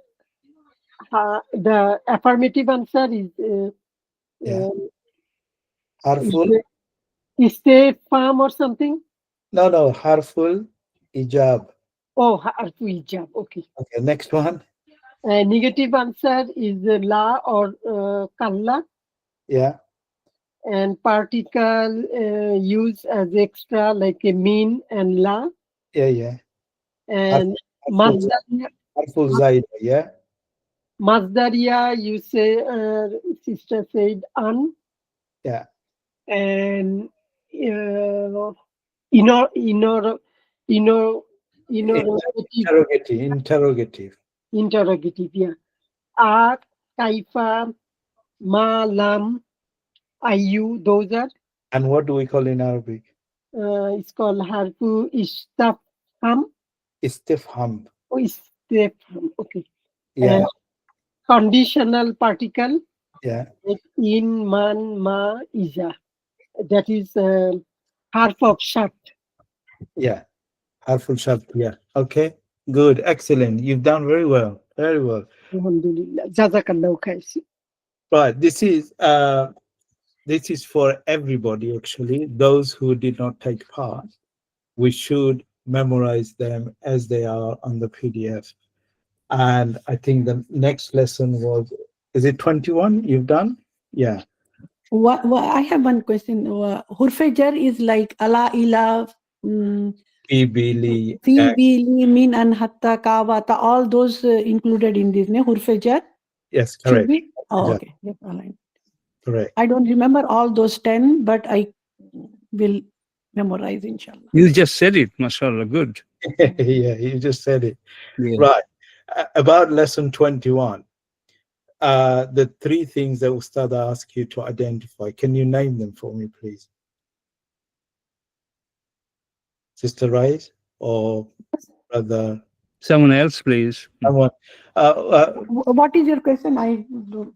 affirmative answer is Yeah. Harful? stay firm or something. No, harful ijab. Oh, harfu ijab. Okay. Okay, next one. Negative answer is la or kalla. Yeah. and particle used as extra like a min and la, Yeah. and Harful masdaria, zaida, yeah. masdaria you say, sister said an, Yeah. and inor inor inor Interrogative. interrogative, yeah. A, kaifa, ma, lam, ayu, those are And what do we call in Arabic? it's called harfu istafham Istifham. or istifham. Okay. Yeah. Conditional particle Yeah. like in, man, ma, iza. That is half of shart. Yeah. Harful shart. Yeah. Okay. Good. Excellent. You've done very well. Very well. Alhamdulillah. Jazakallahu khair. Right. This is for everybody actually. Those who did not take part, we should memorize them as they are on the PDF. And I think the next lesson was, is it 21 you've done? Yeah. What I have one question. Hurfajar is like ala ila, Ibili. fi bili min and hatta kawata, all those included in this, ne? Hurfajar Yes, should correct. be. Oh, Yeah. okay. Yep, all right. Correct. I don't remember all those 10, but I will memorize, inshallah. You just said it, mashallah, good. Yeah, you just said it. Yeah. Right. About lesson 21. The three things that Ustad asked you to identify. Can you name them for me, please? Sister Rice or brother? Someone else, please. Someone. What is your question? I don't.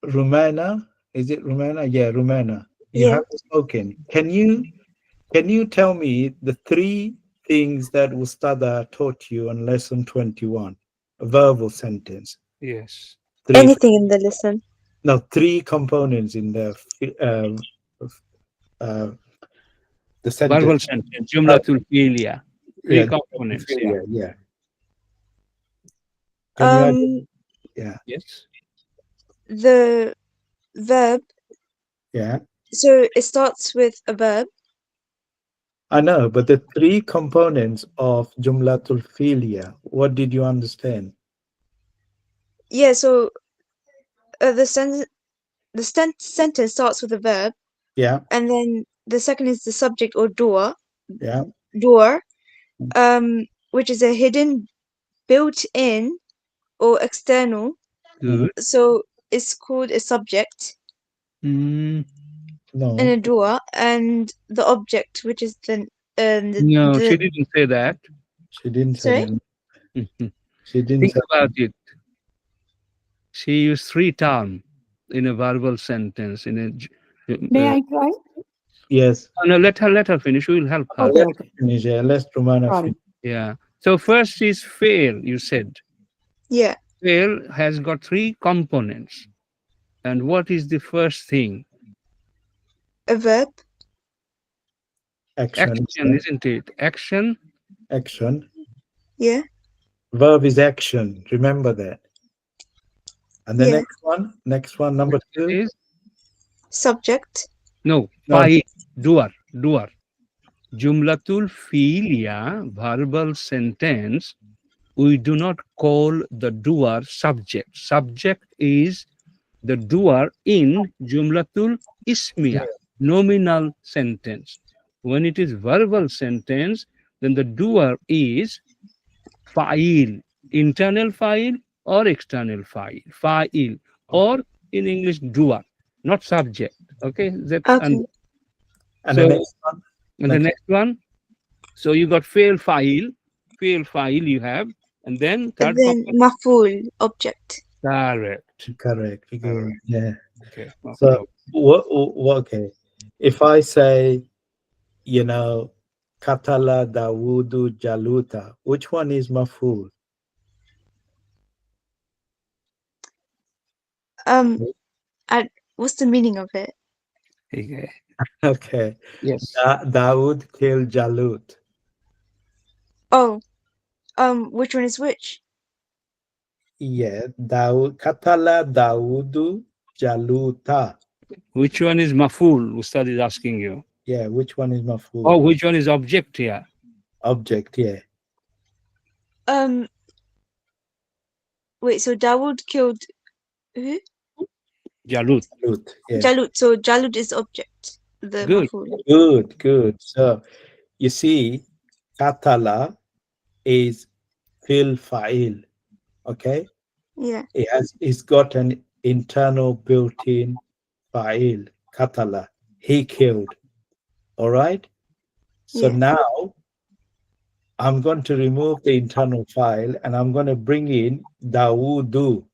Rumana, is it Rumana? Yeah, Rumana. You Yeah. have spoken. Can you tell me the three things that Ustada taught you on lesson 21? A verbal sentence. Yes. Three, Anything in the lesson. no, three components in the sentence. Verbal sentence, jumlatul filia. Three Yeah, components. yeah. Can you yeah. Yes. The verb. Yeah. So it starts with a verb. I know, but the three components of Jumlatul Filia, what did you understand? Yeah. So the sentence starts with a verb. Yeah. And then the second is the subject or door. Yeah. Door, which is a hidden, built-in, or external. Good. So it's called a subject No. in a door, and the object, which is No, she didn't say that. She didn't say Sorry? that. She didn't Think say about it. She used three terms in a verbal sentence. May I try? yes. Oh, no, let her finish. We will help her. Okay, Let's okay. finish. Let's Romana Sorry. finish. Yeah. So first is fail, you said. Yeah. Fail has got three components. And what is the first thing? A verb. Action. Action, isn't it? Action. Action. Yeah. Verb is action. Remember that. And the Yeah. next one, number two. Is Subject. no, fa'il, doer. Jumlatul filia, verbal sentence, we do not call the doer subject. Subject is the doer in Jumlatul ismiya, nominal sentence. When it is verbal sentence, then the doer is fa'il, internal fa'il or external fa'il, or in English doer, not subject. Okay, that's Okay. And so, the next one. and the next one. So you got fail file you have, and then third And then component. maf'ul, object. Correct. Correct. Yeah. Okay. So what? Okay. If I say, Katala Dawudu Jaluta, which one is maful? What's the meaning of it? Okay. Okay. Yes. Dawood killed Jalut. Oh, which one is which? Yeah. Katala Dawudu Jaluta. Which one is maful? Ustad is asking you. Yeah, which one is maf'ul? Oh, which one is object here? Object, yeah. Wait, so Dawood killed who? Jalut. Jalut, yeah. Jalut. So Jalut is object. The Good. maf'ul. Good. So you see, katala is fil fa'il. Okay? Yeah. It's got an internal built-in fa'il, katala. He killed. All right? So Yeah. now I'm going to remove the internal file and I'm going to bring in Dawudu.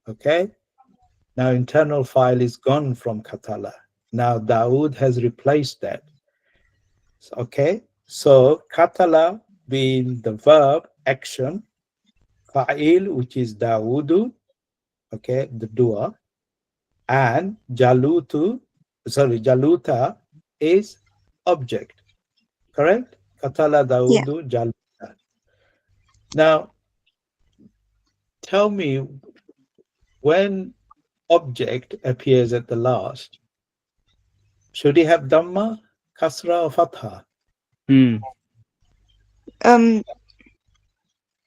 Okay? Now internal file is gone from katala. Now Dawood has replaced that. Okay? So katala being the verb action, fa'il, which is Dawudu, okay, the doer, and Jaluta is object. Correct? Katala Dawudu, Jaluta. Now, tell me, when object appears at the last, should he have Dhamma, Kasra, or Fatha?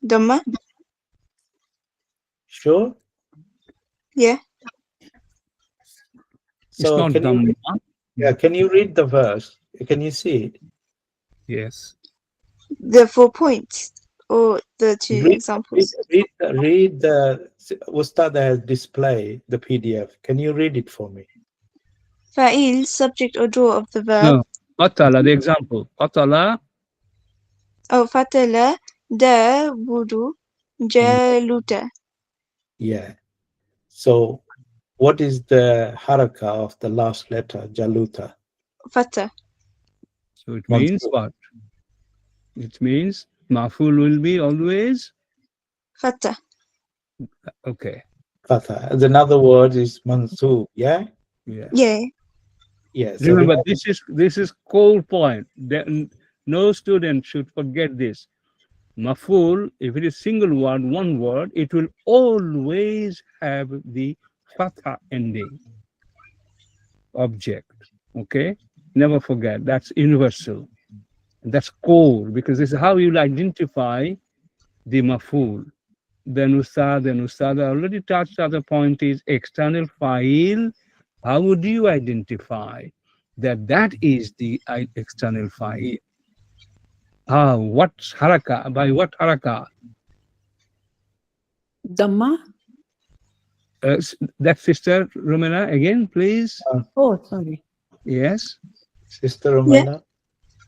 Dhamma. Sure? Yeah. So it's not Dhamma. can you read the verse? Can you see it? Yes. The 4 points or the two examples. Read the Ustad has displayed the PDF. Can you read it for me? Fa'il, subject or draw of the verb. No. Qatala, the example. Qatala. Oh, fatala, da, wudu, jaluta. Yeah. So what is the haraka of the last letter, Jaluta? Fata. So it means what? It means maful will be always Fata. okay. Fatha. Another word is mansub. Yeah. Yeah. Yeah. Yeah. So Remember, this is core point. No student should forget this. Maful, if it is single word, one word, it will always have the fatha ending. Object. Okay? Never forget. That's universal. That's core, because this is how you'll identify the maful. Then Ustad already touched other point is external file. How would you identify that is the external file? What haraka? By what haraka? Dhamma. That Sister Romana again, please. Oh, sorry. Yes. Sister Romana.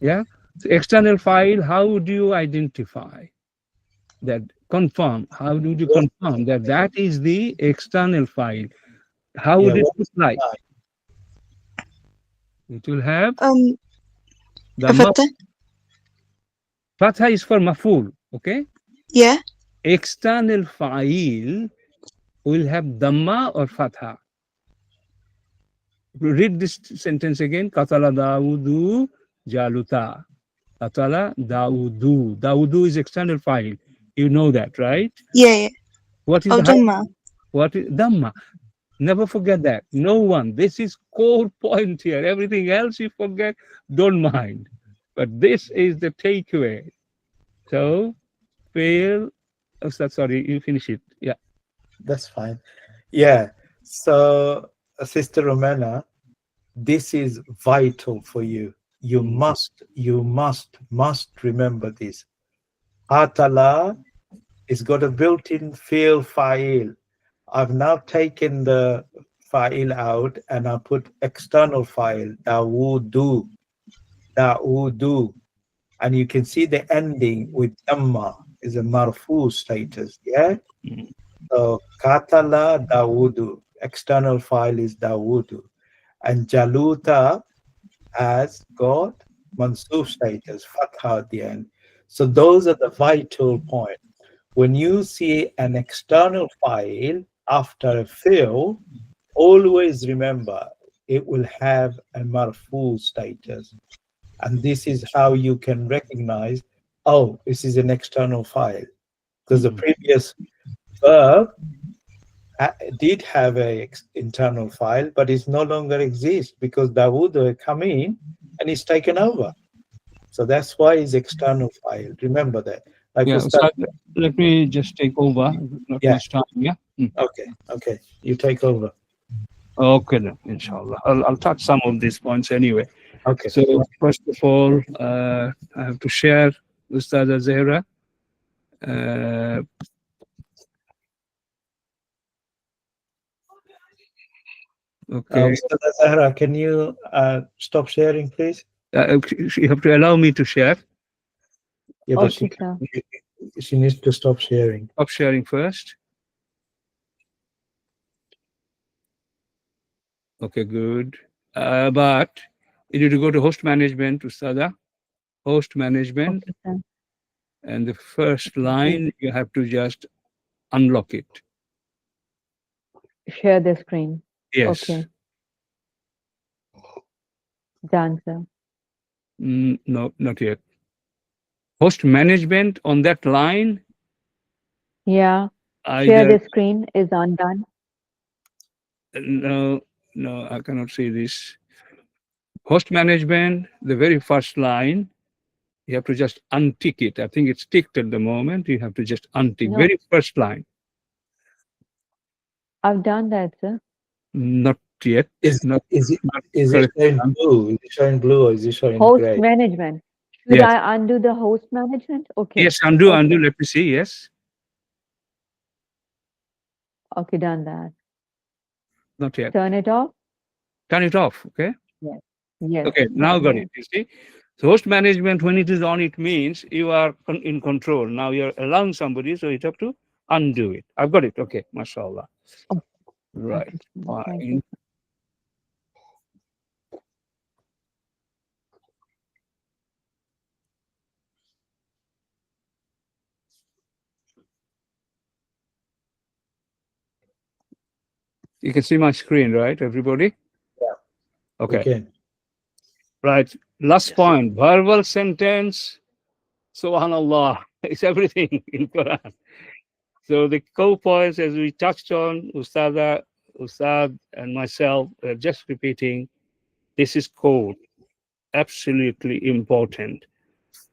Yeah. So external file, how would you identify that? Confirm. How do you confirm that is the external file? How would it look like? It will have Fata. Fatha is for maful, okay? Yeah. External file will have Dhamma or Fatha. Read this sentence again. Qatala Dawudu Jaluta. Qatala Dawudu. Dawudu is external file. You know that, right? Yeah. What is Dhamma. What is Dhamma? Never forget that. No one. This is core point here. Everything else you forget, don't mind. But this is the takeaway. So, fail. Oh, sorry, you finish it. Yeah. That's fine. Yeah. So, Sister Romana, this is vital for you. You must remember this. Atala is got a built-in fi'il fa'il. I've now taken the fa'il out and I put external fa'il, Dawudu. And you can see the ending with Dhamma is a marfu status. Yeah. So Katala Dawudu. External file is Dawudu. And Jaluta has got mansub status, fatha at the end. So those are the vital points. When you see an external file after a fill, always remember it will have a marfu status. And this is how you can recognize, oh, this is an external file. Because the previous verb did have a internal file, but it no longer exists because Dawood come in and it's taken over. So that's why it's external file. Remember that. Like Yeah, Ustad, let me just take over. Not Yeah. much time. Yeah. okay, you take over. Okay, then, inshallah. I'll touch some of these points anyway. Okay. So, first of all, I have to share Ustada Zahra. Okay. Ustad Zahra, can you stop sharing, please? You have to allow me to share. Yeah, but Okay, sir. she needs to stop sharing. Stop sharing first. Okay, good. But you need to go to host management, Ustada. Host management. Okay, sir. And the first line, you have to just unlock it. Share the screen. Yes. Okay. Done, sir. No, not yet. Host management on that line. Yeah. Share Either the screen is undone. no, I cannot see this. Host management, the very first line, you have to just untick it. I think it's ticked at the moment. You have to just untick. No. Very first line. I've done that, sir. Not yet. Is not it correct. showing blue? Is it showing blue or is it showing Host gray? management. Should Yes. I undo the host management? Okay. Yes, undo. Okay. Let me see. Yes. Okay, done that. Not yet. Turn it off. Turn it off. Okay. Yes. Okay. Now got it. You see. So host management, when it is on, it means you are in control. Now you're allowing somebody, so you have to undo it. I've got it. Okay. MashaAllah. Oh, Right. okay. Thank Fine. you. You can see my screen, right, everybody? Yeah. Okay. Okay. Right. Last Yes. point. Verbal sentence. Subhanallah. It's everything in Quran. So the core points, as we touched on, Ustad, and myself, just repeating, this is core. Absolutely important.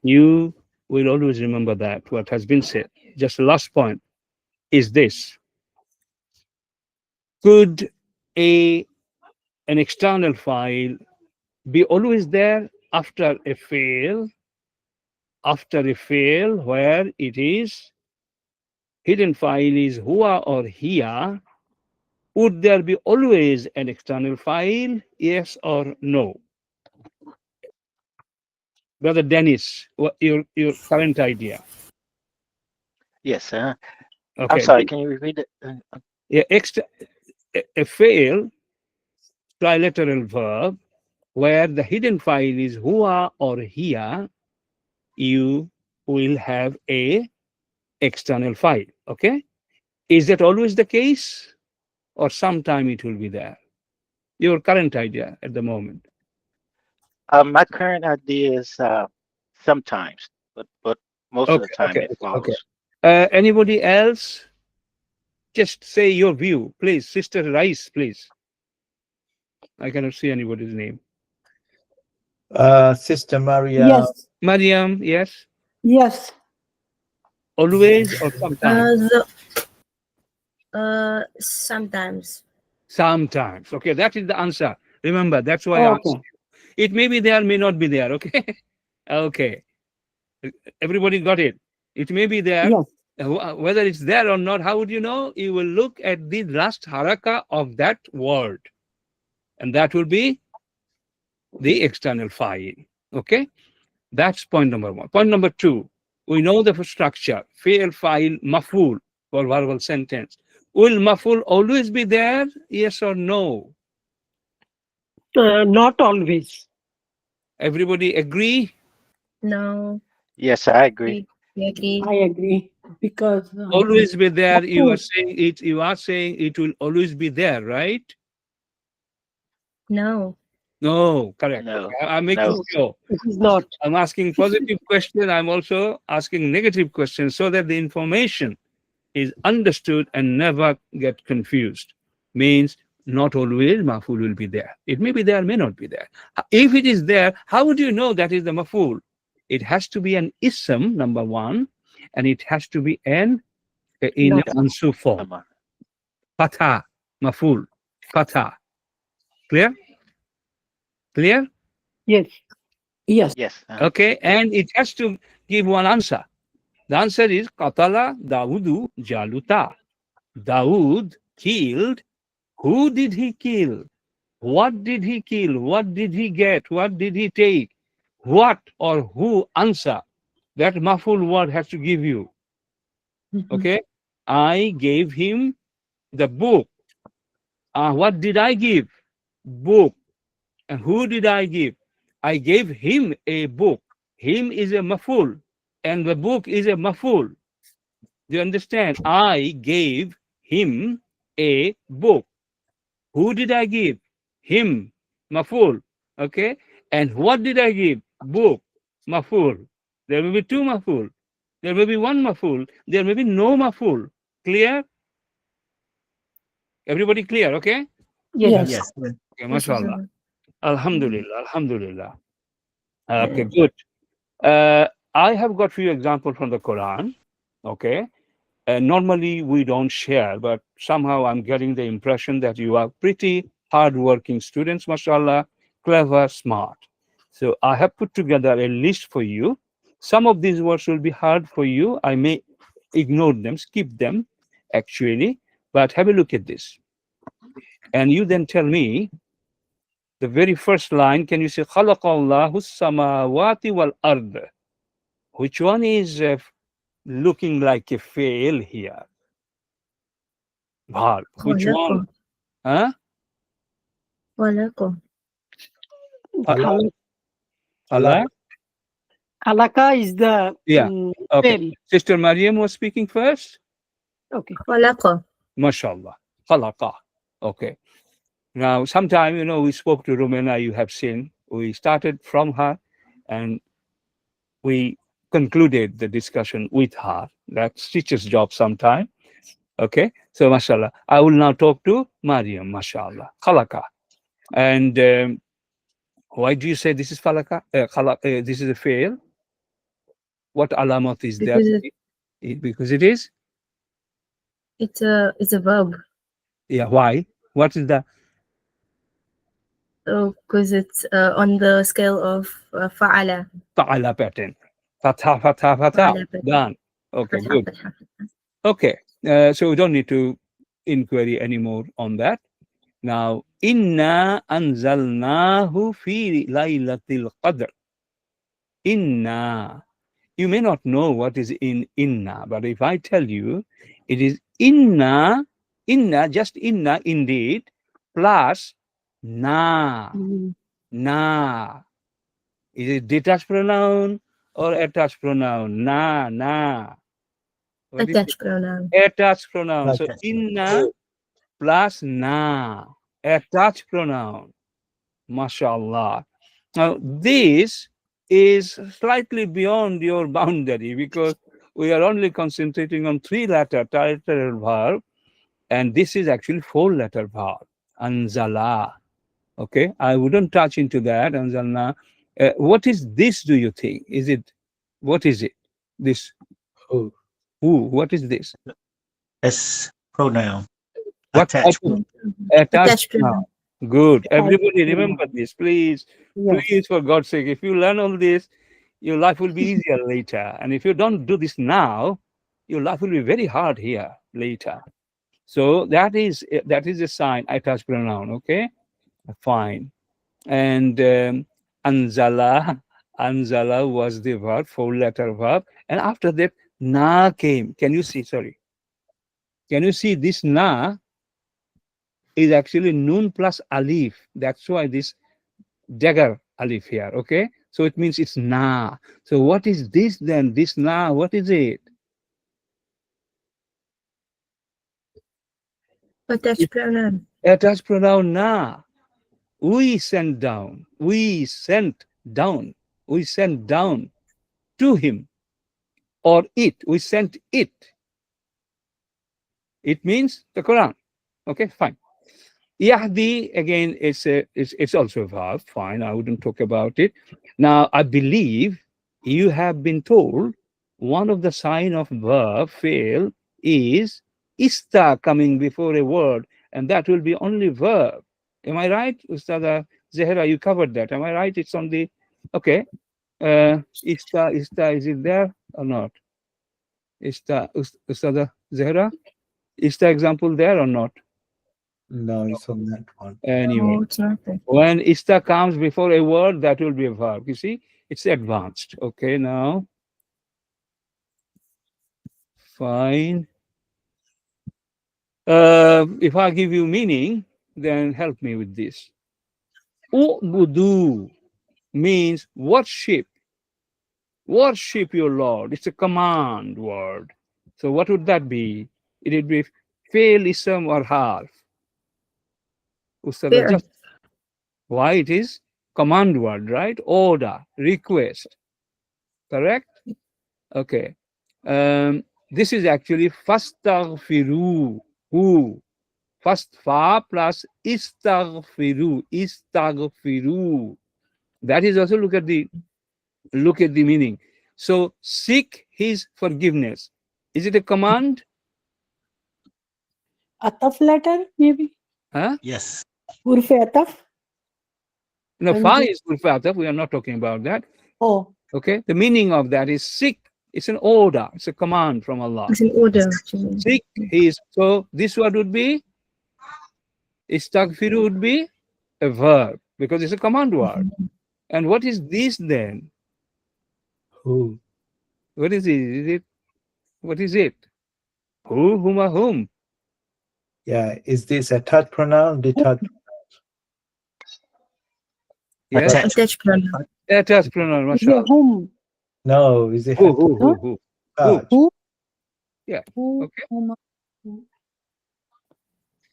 You will always remember that, what has been said. Just the last point is this. Could an external file be always there after a fail? After a fail where it is hidden file is huwa or hiya, would there be always an external file? Yes or no? Brother Dennis, what your current idea? Yes. I'm Okay. sorry. Can you repeat it? Yeah, a fail trilateral verb where the hidden file is huwa or hiya, you will have a external file. Okay. Is that always the case, or sometime it will be there? Your current idea at the moment. My current idea is sometimes, but most of the time it follows. Anybody else? Just say your view, please. Sister Rice, please. I cannot see anybody's name. Sister Maria. Yes. Mariam, yes. Yes. Always or sometimes? Sometimes. Sometimes. Okay, that is the answer. Remember, that's why I asked you. It may be there, may not be there. Okay. Okay. Everybody got it. It may be there. Yes. Whether it's there or not, how would you know? You will look at the last haraka of that word, and that will be the external file. Okay, that's point number one. Point number two, we know the structure: fail, file, maful for verbal sentence. Will maful always be there? Yes or no? Not always. Everybody agree? No. Yes, I agree. We agree. I agree because Always be there. of You are course. saying it. You are saying it will always be there, right? No. No, correct. No. Okay, I'm making No. sure. It is not. I'm asking positive question. I'm also asking negative questions so that the information is understood and never get confused. Means not always maful will be there. It may be there, may not be there. If it is there, how would you know that is the maful? It has to be an ism, number one, and it has to be in a mansub form. Fatha, maful, fatha. Clear? Clear? Yes. Yes. Yes. Okay, and it has to give one answer. The answer is Qatala Dawudu Jaluta. Dawood killed. Who did he kill? What did he kill? What did he get? What did he take? What or who answer? That maful word has to give you. Okay, I gave him the book. What did I give? Book. And who did I give? I gave him a book. Him is a maful, and the book is a maful. Do you understand? I gave him a book. Who did I give? Him, maful. Okay, and what did I give? Book, maful. There will be two maful. There may be one maful. There may be no maful. Clear? Everybody clear? Okay. Yes. Yes. Okay, mashallah. Alhamdulillah, alhamdulillah. Okay, good. I have got few examples from the Quran. Okay. Normally we don't share, but somehow I'm getting the impression that you are pretty hardworking students, mashallah, clever, smart. So I have put together a list for you. Some of these words will be hard for you. I may ignore them, skip them, actually, but have a look at this. And you then tell me, the very first line, can you say, Khalaqallahu samawati wal ard? Which one is looking like a fail here? Verb. Which one? Huh? Walako. Allah? Allah? Alaka is the Yeah. Okay. fail. Sister Mariam was speaking first. Okay. Walako. MashaAllah. Khalaqa. Okay. Now, sometime, we spoke to Rumena, you have seen. We started from her and we concluded the discussion with her. That's teacher's job sometime. Okay. So, mashallah. I will now talk to Mariam, mashallah. Khalaqa. And why do you say this is khalaqa? This is a fail? What alamat is Because that? Because it is? it's a verb. Yeah. Why? What is the? Oh, because it's on the scale of fa'ala. Fa'ala pattern. Fatha, fatha, fatha. Fa'ala pattern. Done. Okay, Fatha, good. fatha, fatha. Okay. So we don't need to inquiry anymore on that. Now, inna anzalnahu fi laylatil qadr. Inna. You may not know what is in inna, but if I tell you, it is inna, just inna, indeed, plus na. Na. Is it detached pronoun or attached pronoun? Na. What is Attached pronoun. it? Attached pronoun. So Okay. inna plus na. Attached pronoun. MashaAllah. Now, this is slightly beyond your boundary because we are only concentrating on 3-letter title verb, and this is actually 4-letter verb. Anzala. Okay, I wouldn't touch into that. Anzalna. What is this, do you think? What is it? This? Who? Who? What is this? It's pronoun. What Attached. type of- Attached Attached pronoun. pronoun. Good. Everybody pronoun. remember this, please. Yes. Please, for God's sake, if you learn all this, your life will be easier later. And if you don't do this now, your life will be very hard here later. So that is a sign. Attached pronoun. Okay, fine. And anzala was the verb, 4-letter verb, and after that na came. Can you see? Sorry. Can you see this na is actually nun plus alif? That's why this dagger alif here. Okay, so it means it's na. So what is this then? This na, what is it? Attached pronoun. Attached pronoun na. We sent down. We sent down. We sent down to him, or it. We sent it. It means the Quran. Okay, fine. Yahdi, again, it's also a verb. Fine, I wouldn't talk about it. Now, I believe you have been told one of the sign of verb fail is ista coming before a word, and that will be only verb. Am I right, Ustada Zehra? You covered that. Am I right? It's on the okay. Ista, is it there or not? Ista, Ustada Zehra, ista example there or not? No, it's on that one. Anyway, No, it's not there. when ista comes before a word, that will be a verb. You see, it's advanced. Okay, now, fine. If I give you meaning, then help me with this. U'budu means worship. Worship your Lord. It's a command word. So what would that be? It would be fail, ism, or harf. Ustada, Fair. just why it is command word, right? Order, request. Correct? Okay. This is actually fastaghfiru. Who? First fa plus istaghfiru. Istaghfiru. That is also look at the meaning. So seek his forgiveness. Is it a command? Ataf letter, maybe? Huh? Yes. Urfe ataf? No, And fa the- is urfataf. We are not talking about that. Oh, Okay. The meaning of that is seek. It's an order. It's a command from Allah. It's in order. Actually. Seek his. So this word would be istaghfiru would be a verb because it's a command word. And what is this then? Who? What is it? Is it what is it? Who, whom, or whom? Yeah, is this attached pronoun, detached? Yes, Attached. Attached pronoun. attached pronoun. is mashallah. it whom? No, is it Who? attached? Who? Yeah. Who? Okay. Whom?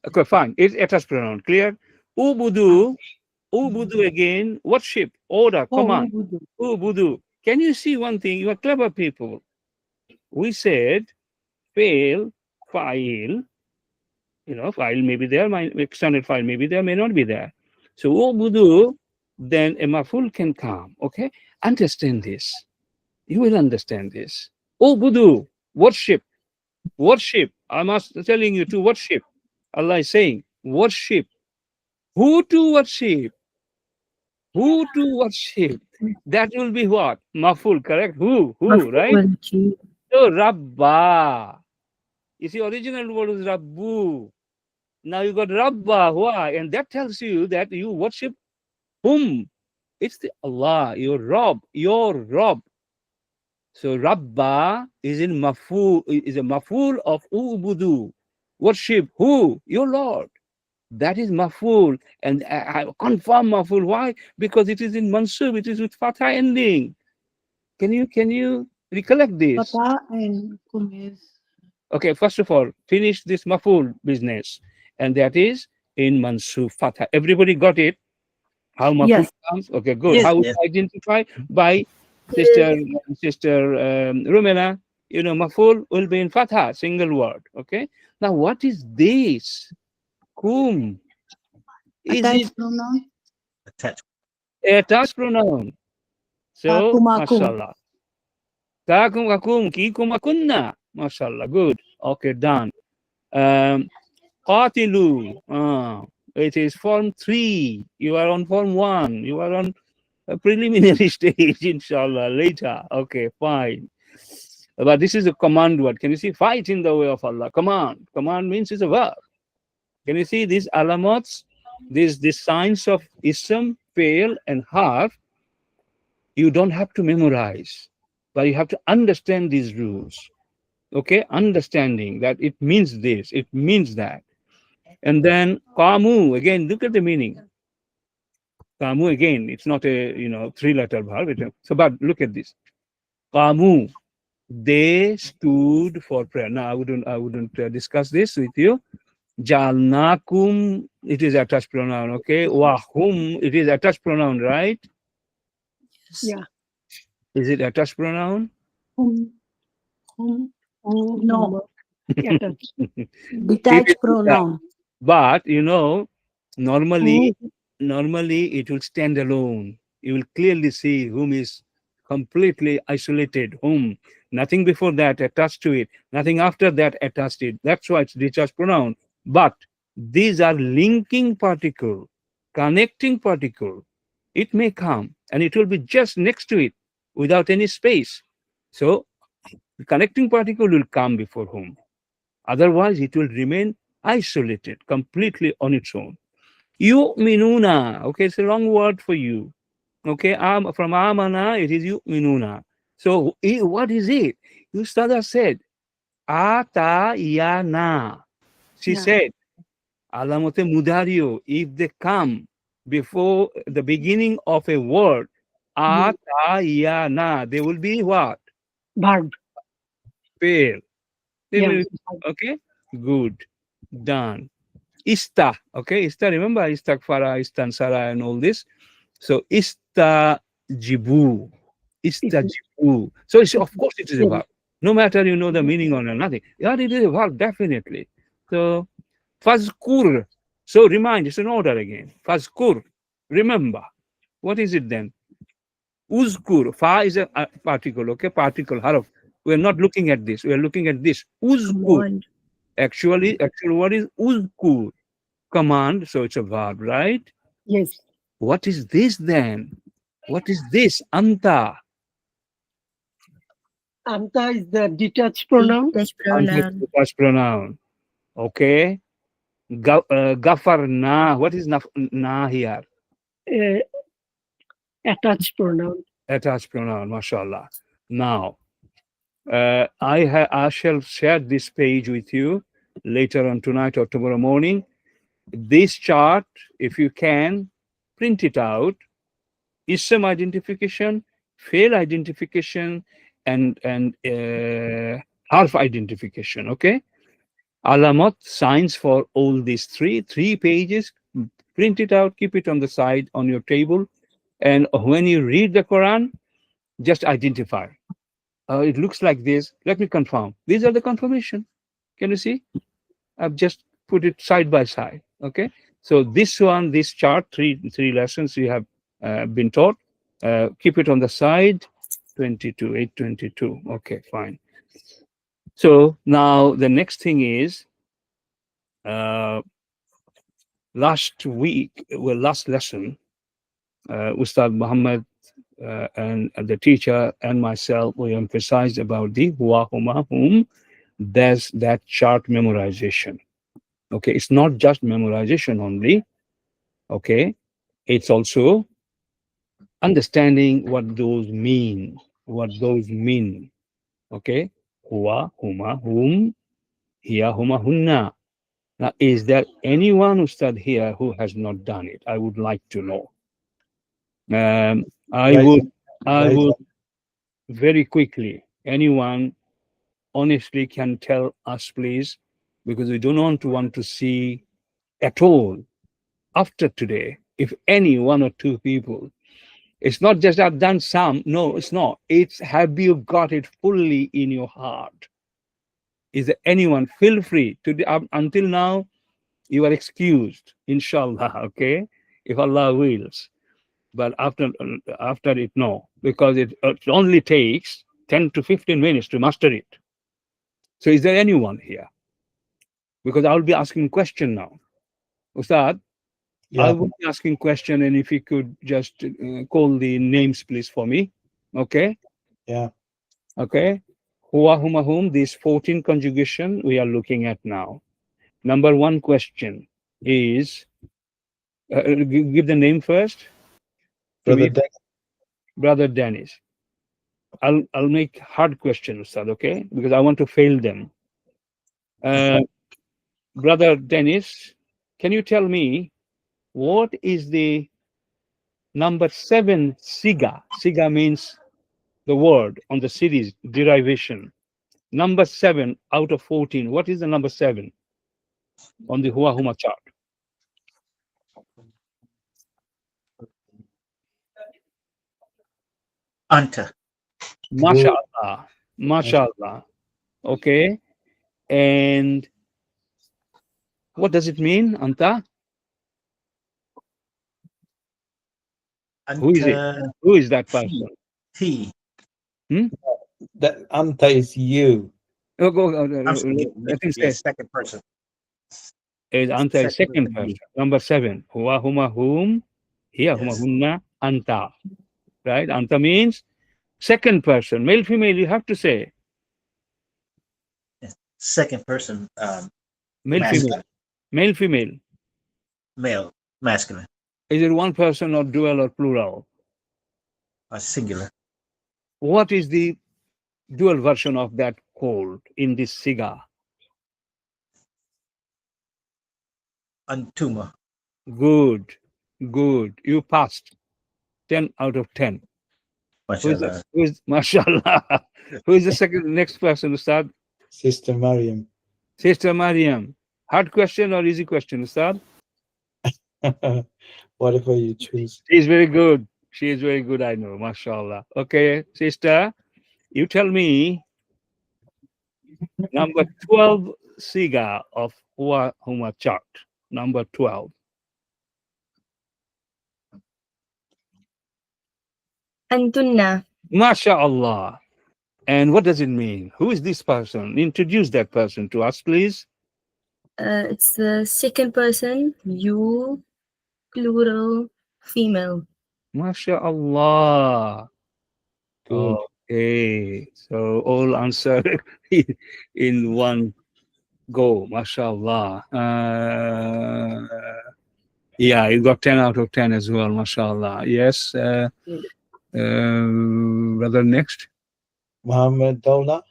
Okay, fine. It's attached pronoun. Clear? Ubudu. Ubudu again. Worship. Order. Oh, Command. Ubudu. Ubudu. Can you see one thing? You are clever people. We said fail, file. You know, file may be there, my extended file may be there, may not be there. So ubudu, then a maful can come. Okay? Understand this. You will understand this. Ubudu, worship. Worship. I'm telling you to worship. Allah is saying, worship. Who to worship? Who to worship? That will be what? Maful, correct? Who, right? Maf'ul, actually. So Rabba. You see, original word is Rabbu. Now you got Rabba. Why? And that tells you that you worship whom? It's the Allah, your Rabb, your Rabb. So Rabba is in maful, is a maful of ubudu. Worship who? Your Lord. That is maful. And I confirm maful. Why? Because it is in mansub, it is with fatha ending. Can you recollect this? Fatah and kum is. Okay, first of all, finish this maful business. And that is in mansub fatha. Everybody got it? How maful Yes. comes? Okay, good. Yes. How would Yes. you identify? By sister Rumela, you know, maful will be in fatha, single word. Okay. Now, what is this? Kum. Is it Attached pronoun. Attached. attached pronoun? So, Akum, akum. mashallah. Kakum kakum, kikum akunna. Mashallah. Good. Okay, done. Qatilu. It is form 3. You are on form 1. You are on a preliminary stage, inshallah, later. Okay, fine. But this is a command word. Can you see? Fight in the way of Allah. Command. Command means it's a verb. Can you see these alamats? These signs of ism, fail, and harf? You don't have to memorize, but you have to understand these rules. Okay? Understanding that it means this, it means that. And then qamu, again, look at the meaning. Qamu, again, it's not a 3-letter verb. So, but look at this. Qamu, they stood for prayer. Now, I wouldn't discuss this with you. Jalnakum, it is attached pronoun. Okay. Wahum, it is attached pronoun, right? Yeah. Is it attached pronoun? Whom? No. Attached. Detached pronoun. But you know, normally Who? it will stand alone. You will clearly see whom is completely isolated, whom, nothing before that attached to it, nothing after that attached to it. That's why it's detached pronoun. But these are linking particle, connecting particle. It may come and it will be just next to it without any space. So the connecting particle will come before whom. Otherwise, it will remain isolated, completely on its own. Yu'minuna. Okay, it's a wrong word for you. Okay, from amana, it is yu'minuna. So what is it? Ustada said, atayana. She Yeah. said, alamote mudario, if they come before the beginning of a word, atayana, they will be what? Verb. Fail. They Yeah. will, okay, good, done. Ista, okay, ista, remember istakfara, istansara, and all this. So istajibu, istajibu. So it's, of course it is a verb. No matter you know the meaning or nothing. Yeah, it is a verb, definitely. So fazkur. So remind, it's an order again. Fazkur, remember. What is it then? Uzkur. Fa is a particle, okay? Particle, harf. We're not looking at this. We're looking at this. Uzkur. Command. Actually, actual word is uzkur. Command, so it's a verb, right? Yes. What is this then? What is this? Anta. Anta is the detached pronoun. Detached Anta is pronoun. the first pronoun. Okay. Gafarna. What is na here? Uh, attached pronoun. Attached pronoun, mashallah. Now, I shall share this page with you later on tonight or tomorrow morning. This chart, if you can, print it out. Ism identification, fail identification, and harf identification. Okay, alamat, signs for all these three pages. Print it out, keep it on the side on your table, and when you read the Quran, just identify. It looks like this. Let me confirm. These are the confirmation. Can you see? I've just put it side by side. Okay. So this one, this chart, three lessons you have been taught. Keep it on the side. 22, 822. Okay, fine. So now the next thing is last lesson, Ustad Muhammad and the teacher and myself, we emphasized about the huwa, huma, whom. There's that chart memorization. Okay, it's not just memorization only. Okay, it's also understanding what those mean. Okay, huwa, huma, whom, hiya, huma, hunna. Now, is there anyone who studied here who has not done it? I would like to know. I would very quickly. Anyone honestly can tell us, please, because we don't want to see at all after today. If any one or two people, it's not just I've done some. No, it's not. It's have you got it fully in your heart? Is there anyone? Feel free to until now. You are excused, inshallah. Okay, if Allah wills. But after it, no, because it only takes 10 to 15 minutes to master it. So, is there anyone here? Because I'll be asking question now, Ustad. Yeah. I will be asking question, and if you could just call the names, please, for me. Okay. Yeah. Okay. Huwa, huma, hum. These 14 conjugation we are looking at now. Number one question is, give the name first. Brother Dennis. I'll make hard questions, Ustad, okay? Because I want to fail them. Brother Dennis, can you tell me what is the number 7 siga? Siga means the word on the series derivation. Number 7 out of 14. What is the number 7 on the Huwa Huma chart? Anta. MashaAllah. MashaAllah. Okay. And what does it mean, Anta? Who is it? Who is that person? He. That anta is you. Oh, Let me say second person. Is Anta is second person. person. Number 7. Huwa, huma, whom. Here, huma, Yes. hunna, anta. Right? Anta means second person. Male, female, you have to say. Second person. Male, Masculine. female. Male, female. Male. Masculine. Is it one person or dual or plural? Singular. What is the dual version of that called in this siga? Antuma. Good. Good. You passed. 10 out of 10. Mashallah. Mashallah. Who is the second next person, Ustad? Sister Mariam. Sister Mariam. Hard question or easy question, Ustad? Whatever you choose. She is very good. She is very good, I know. Mashallah. Okay, sister, you tell me number 12 siga of Huwa Huma chart. Number 12. Antunna. MashaAllah. And what does it mean? Who is this person? Introduce that person to us, please. It's the second person, you, plural, female. MashaAllah. Good. Okay. So all answer in one go. MashaAllah. Yeah, you got 10 out of 10 as well. MashaAllah. Yes. Brother, next. Muhammad Dawla.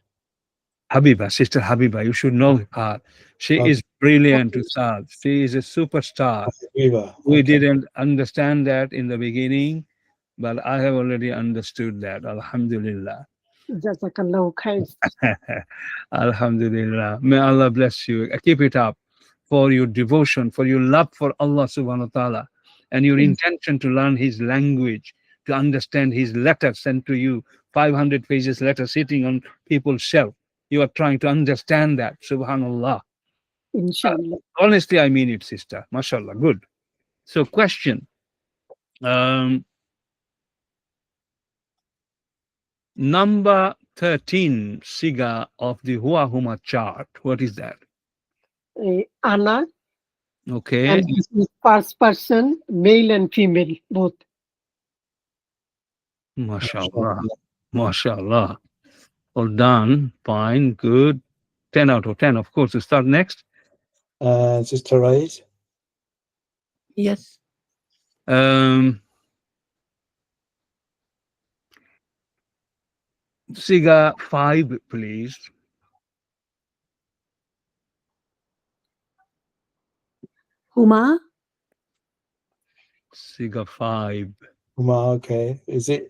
Habiba, Sister Habiba, you should know her. She is brilliant, Ustad. She is a superstar. Habiba. We Okay. didn't understand that in the beginning, but I have already understood that. Alhamdulillah. Jazakallahu khair. Alhamdulillah. May Allah bless you. Keep it up for your devotion, for your love for Allah subhanahu wa ta'ala, and your intention to learn His language, to understand His letter sent to you, 500 pages letter sitting on people's shelf. You are trying to understand that. Subhanallah. Inshallah. Honestly, I mean it, sister. MashaAllah. Good. So, question. Number 13 siga of the Huwa Huma chart. What is that? Ana. Okay. And this is first person, male and female, both. MashaAllah. MashaAllah. All done. Fine. Good. 10 out of 10. Of course. To start next. Sister Rais. Yes. Siga 5, please. Huma. Siga 5. Huma, okay. Is it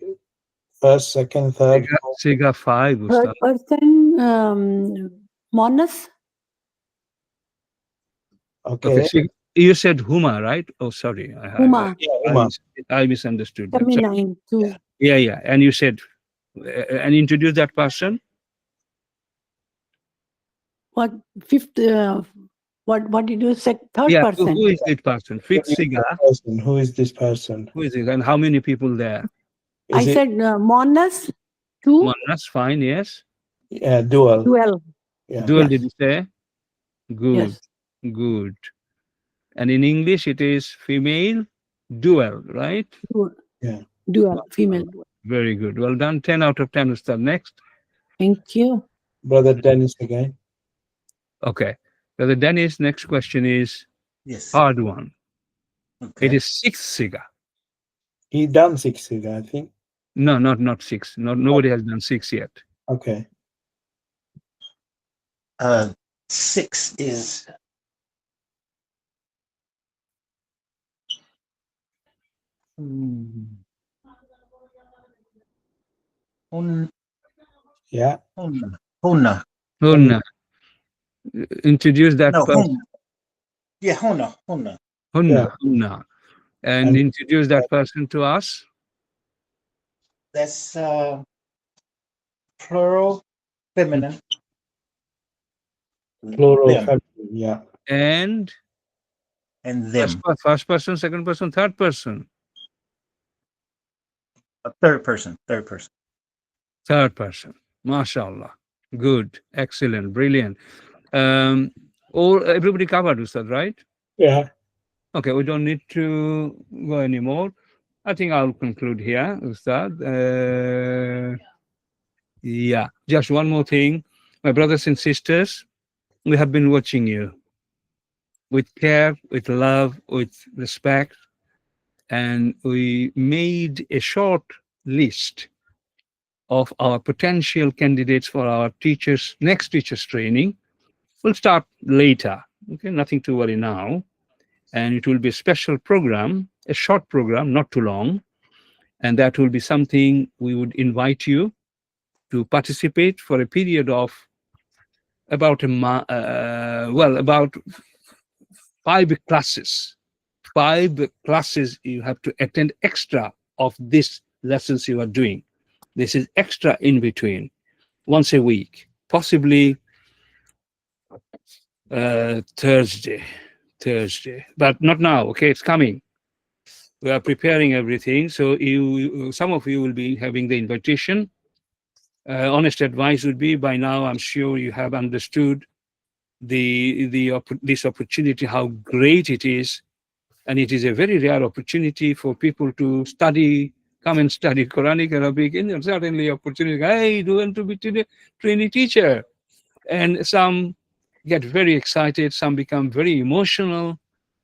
first, second, third? Siga 5. Third Ustad. person, Monas. Okay. Okay. You said Huma, right? Oh, sorry. Huma. I misunderstood that. Feminine too. Yeah. And you said, and introduce that person. What fifth? What did you say? Third Yeah. person. Who is this person? Fifth siga. Who is this person? Who is it? And how many people there? I said Monas. Two. One. That's fine. Yes. Dual. Dual. Yeah. Dual. Yes. Did you say? Good. Yes. Good. And in English, it is female dual, right? Dual. Female. Dual. Very good. Well done. 10 out of 10. Ustad. Next. Thank you. Brother Dennis again. Okay. Brother Dennis, next question is Yes. hard one. Okay. It is 6 siga. He done 6 I think. No, not 6. Nobody has done 6 yet. Okay. 6 is Yeah. Hunna. Hunna. Introduce that No, person. Hunna. Yeah, Hunna. Hunna. And And- introduce that person to us. That's plural, feminine. Plural Them. family, yeah. And And them. first person, second person, third person. A third person. Third person. Third person. MashaAllah. Good. Excellent. Brilliant. Everybody covered, Ustad, right? Yeah. Okay, we don't need to go anymore. I think I'll conclude here, Ustad. Yeah, just one more thing. My brothers and sisters, we have been watching you with care, with love, with respect, and we made a short list of our potential candidates for our teachers, next teachers training. We'll start later, okay, nothing to worry now. And it will be a special program, a short program, not too long. And that will be something we would invite you to participate for a period of about about 5 classes. 5 classes you have to attend extra of this lessons you are doing. This is extra in between, once a week, possibly Thursday, but not now. Okay, it's coming. We are preparing everything, so some of you will be having the invitation. Honest advice would be, by now I'm sure you have understood this opportunity, how great it is, and it is a very rare opportunity for people to come and study Quranic Arabic, and certainly opportunity. Hey, do you want to be training teacher? And some get very excited, some become very emotional.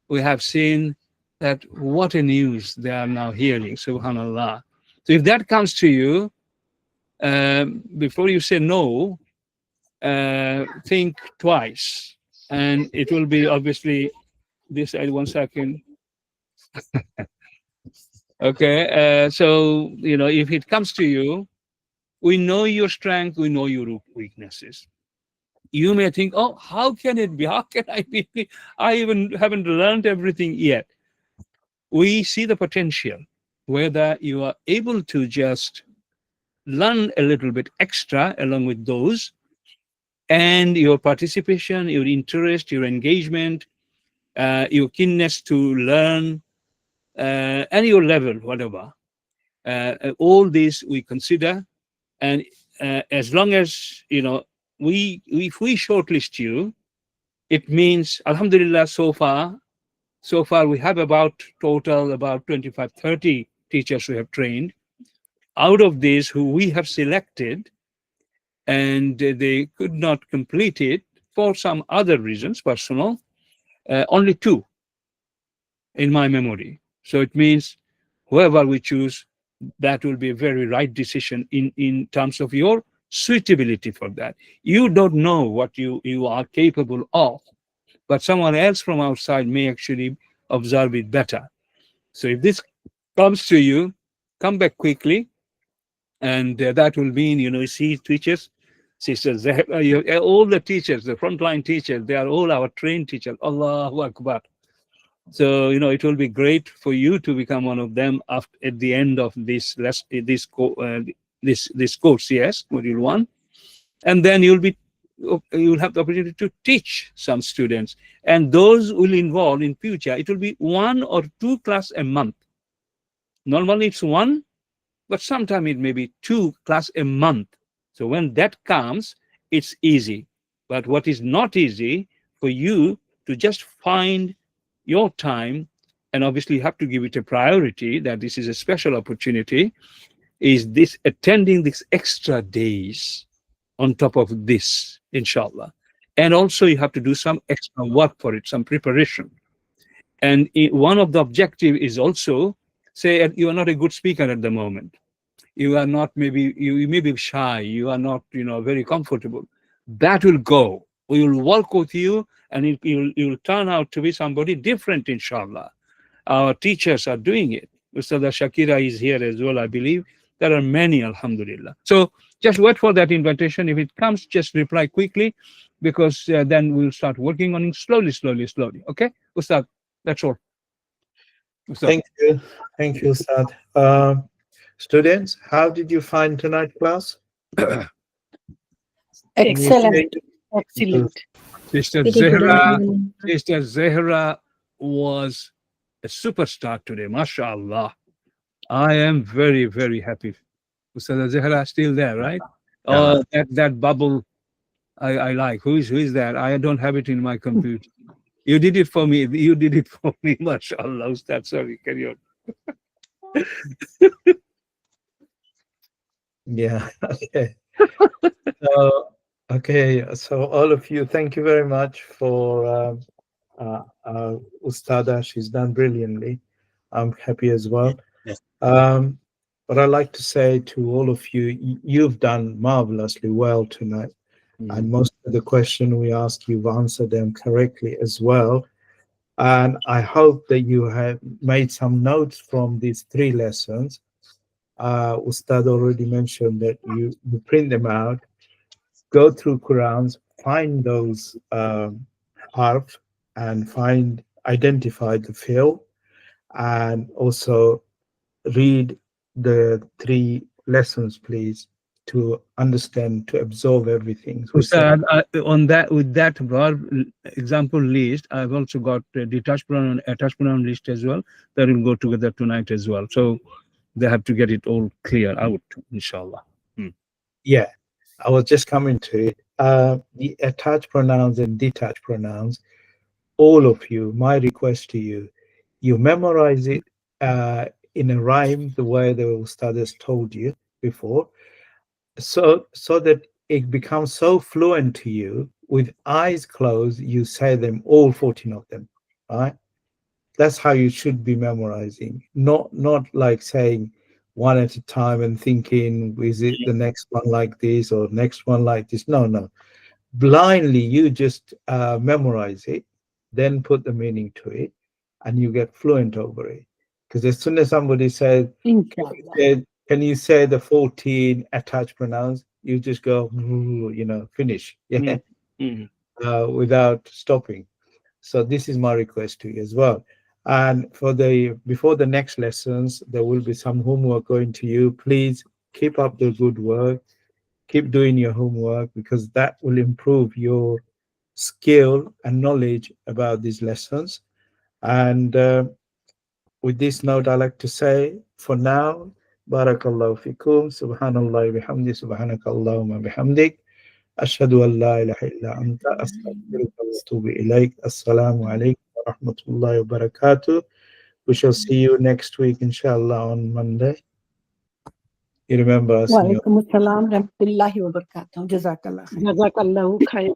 We have seen that what a news they are now hearing, subhanallah. So if that comes to you, before you say no, think twice. And it will be obviously this side, 1 second. Okay, so, if it comes to you, we know your strength, we know your weaknesses. You may think, oh, how can it be? How can I be? I even haven't learned everything yet. We see the potential, whether you are able to just learn a little bit extra along with those, and your participation, your interest, your engagement, your keenness to learn, and your level, whatever. All this we consider, and as long as, if we shortlist you, it means, alhamdulillah, so far we have total about 25-30 teachers we have trained. Out of these who we have selected, and they could not complete it for some other reasons, personal, only 2 in my memory. So it means whoever we choose, that will be a very right decision in terms of your suitability for that. You don't know what you are capable of, but someone else from outside may actually observe it better. So if this comes to you, come back quickly, and that will mean, see teachers, sisters, all the teachers, the frontline teachers, they are all our trained teachers. Allahu Akbar. So, it will be great for you to become one of them at the end of this course, yes, module 1. And then you'll have the opportunity to teach some students. And those will involve in future, it will be 1 or 2 classes a month. Normally it's 1, but sometimes it may be 2 classes a month. So when that comes, it's easy. But what is not easy for you to just find your time, and obviously you have to give it a priority, that this is a special opportunity, is this attending these extra days on top of this, inshallah. And also you have to do some extra work for it, some preparation. And one of the objective is also, say you are not a good speaker at the moment. You are not, you may be shy, you are not, very comfortable. That will go. We will work with you, and you'll turn out to be somebody different, inshallah. Our teachers are doing it. Ustadha Shakira is here as well, I believe. There are many, alhamdulillah. So just wait for that invitation. If it comes, just reply quickly, because then we'll start working on it slowly. Okay, Ustad, that's all. Ustad. Thank you, Ustad. Students, how did you find tonight's class? Excellent. Excellent. Sister Pretty good, Zehra, alhamdulillah. Sister Zehra was a superstar today, mashallah. I am very, very happy. Ustad Zehra still there, right? Oh, that bubble I like. Who is that? I don't have it in my computer. You did it for me. You did it for me, mashallah. Ustad, sorry, carry on. Yeah. Okay. So, okay. So all of you, thank you very much for Ustada. She's done brilliantly. I'm happy as well. Yes. But I'd like to say to all of you, you've done marvelously well tonight. And most of the questions we ask, you've answered them correctly as well. And I hope that you have made some notes from these 3 lessons. Ustad already mentioned that you print them out, go through Qurans, find those harf, and identify the fill, and also read the 3 lessons, please, to understand, to absorb everything. Ustad, on that, with that verb example list, I've also got the detached pronoun, attached pronoun list as well. That will go together tonight as well. So they have to get it all clear out, inshallah. Yeah, I was just coming to it. The attached pronouns and detached pronouns, all of you, my request to you, you memorize it in a rhyme, the way the Ustad has told you before, so that it becomes so fluent to you. With eyes closed, you say them, all 14 of them, right? That's how you should be memorizing, not like saying one at a time and thinking, is it the next one like this or next one like this? No. Blindly, you just memorize it, then put the meaning to it, and you get fluent over it. Because as soon as somebody says, can you say the 14 attached pronouns, you just go, finish, without stopping. So this is my request to you as well. And before the next lessons, there will be some homework going to you. Please keep up the good work. Keep doing your homework, because that will improve your skill and knowledge about these lessons. And with this note, I'd like to say, for now, Barakallahu fikum, Subhanallah bihamdi, Subhanakallahumma bihamdik, Ashhadu an la ilaha illa anta, astaghfiruka wa atubu ilayk. Assalamu alaikum wa rahmatullahi wa barakatuh. We shall see you next week, inshallah, on Monday. You remember us. Wa alaikum assalam rahmatullahi wa barakatuh. Jazakallah khair. Jazakallahu khair.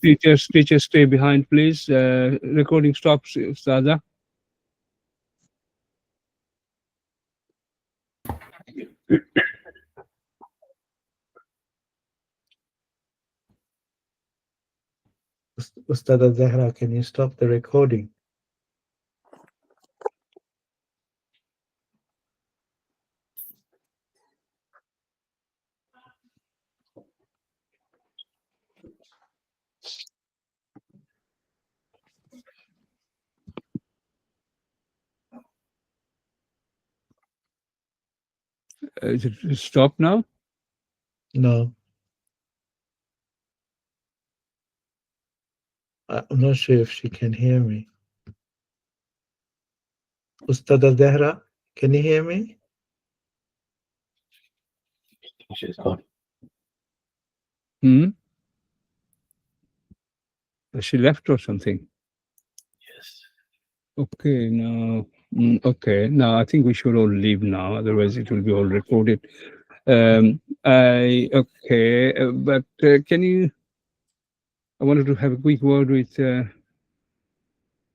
Teachers, stay behind, please. Recording stops, Ustaza. Ustada Zahra, can you stop the recording? Is it stop now? No. I'm not sure if she can hear me. Ustada Zahra, can you hear me? She's gone. She left or something? Yes. Okay, now. Okay, now I think we should all leave now, otherwise it will be all recorded. But can you? I wanted to have a quick word with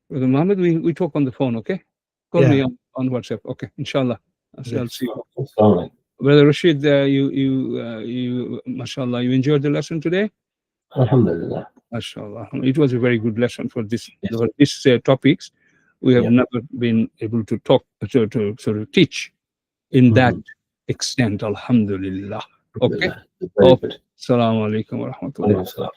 Mohammed. We talk on the phone, okay? Call me on WhatsApp, okay? Inshallah, I'll see you. Brother Rashid, you, mashallah, you enjoyed the lesson today? Alhamdulillah. Mashallah, it was a very good lesson for this topics. We have never been able to talk to sort of teach in that extent. Alhamdulillah. Okay. Assalamu alaikum wa rahmatullah.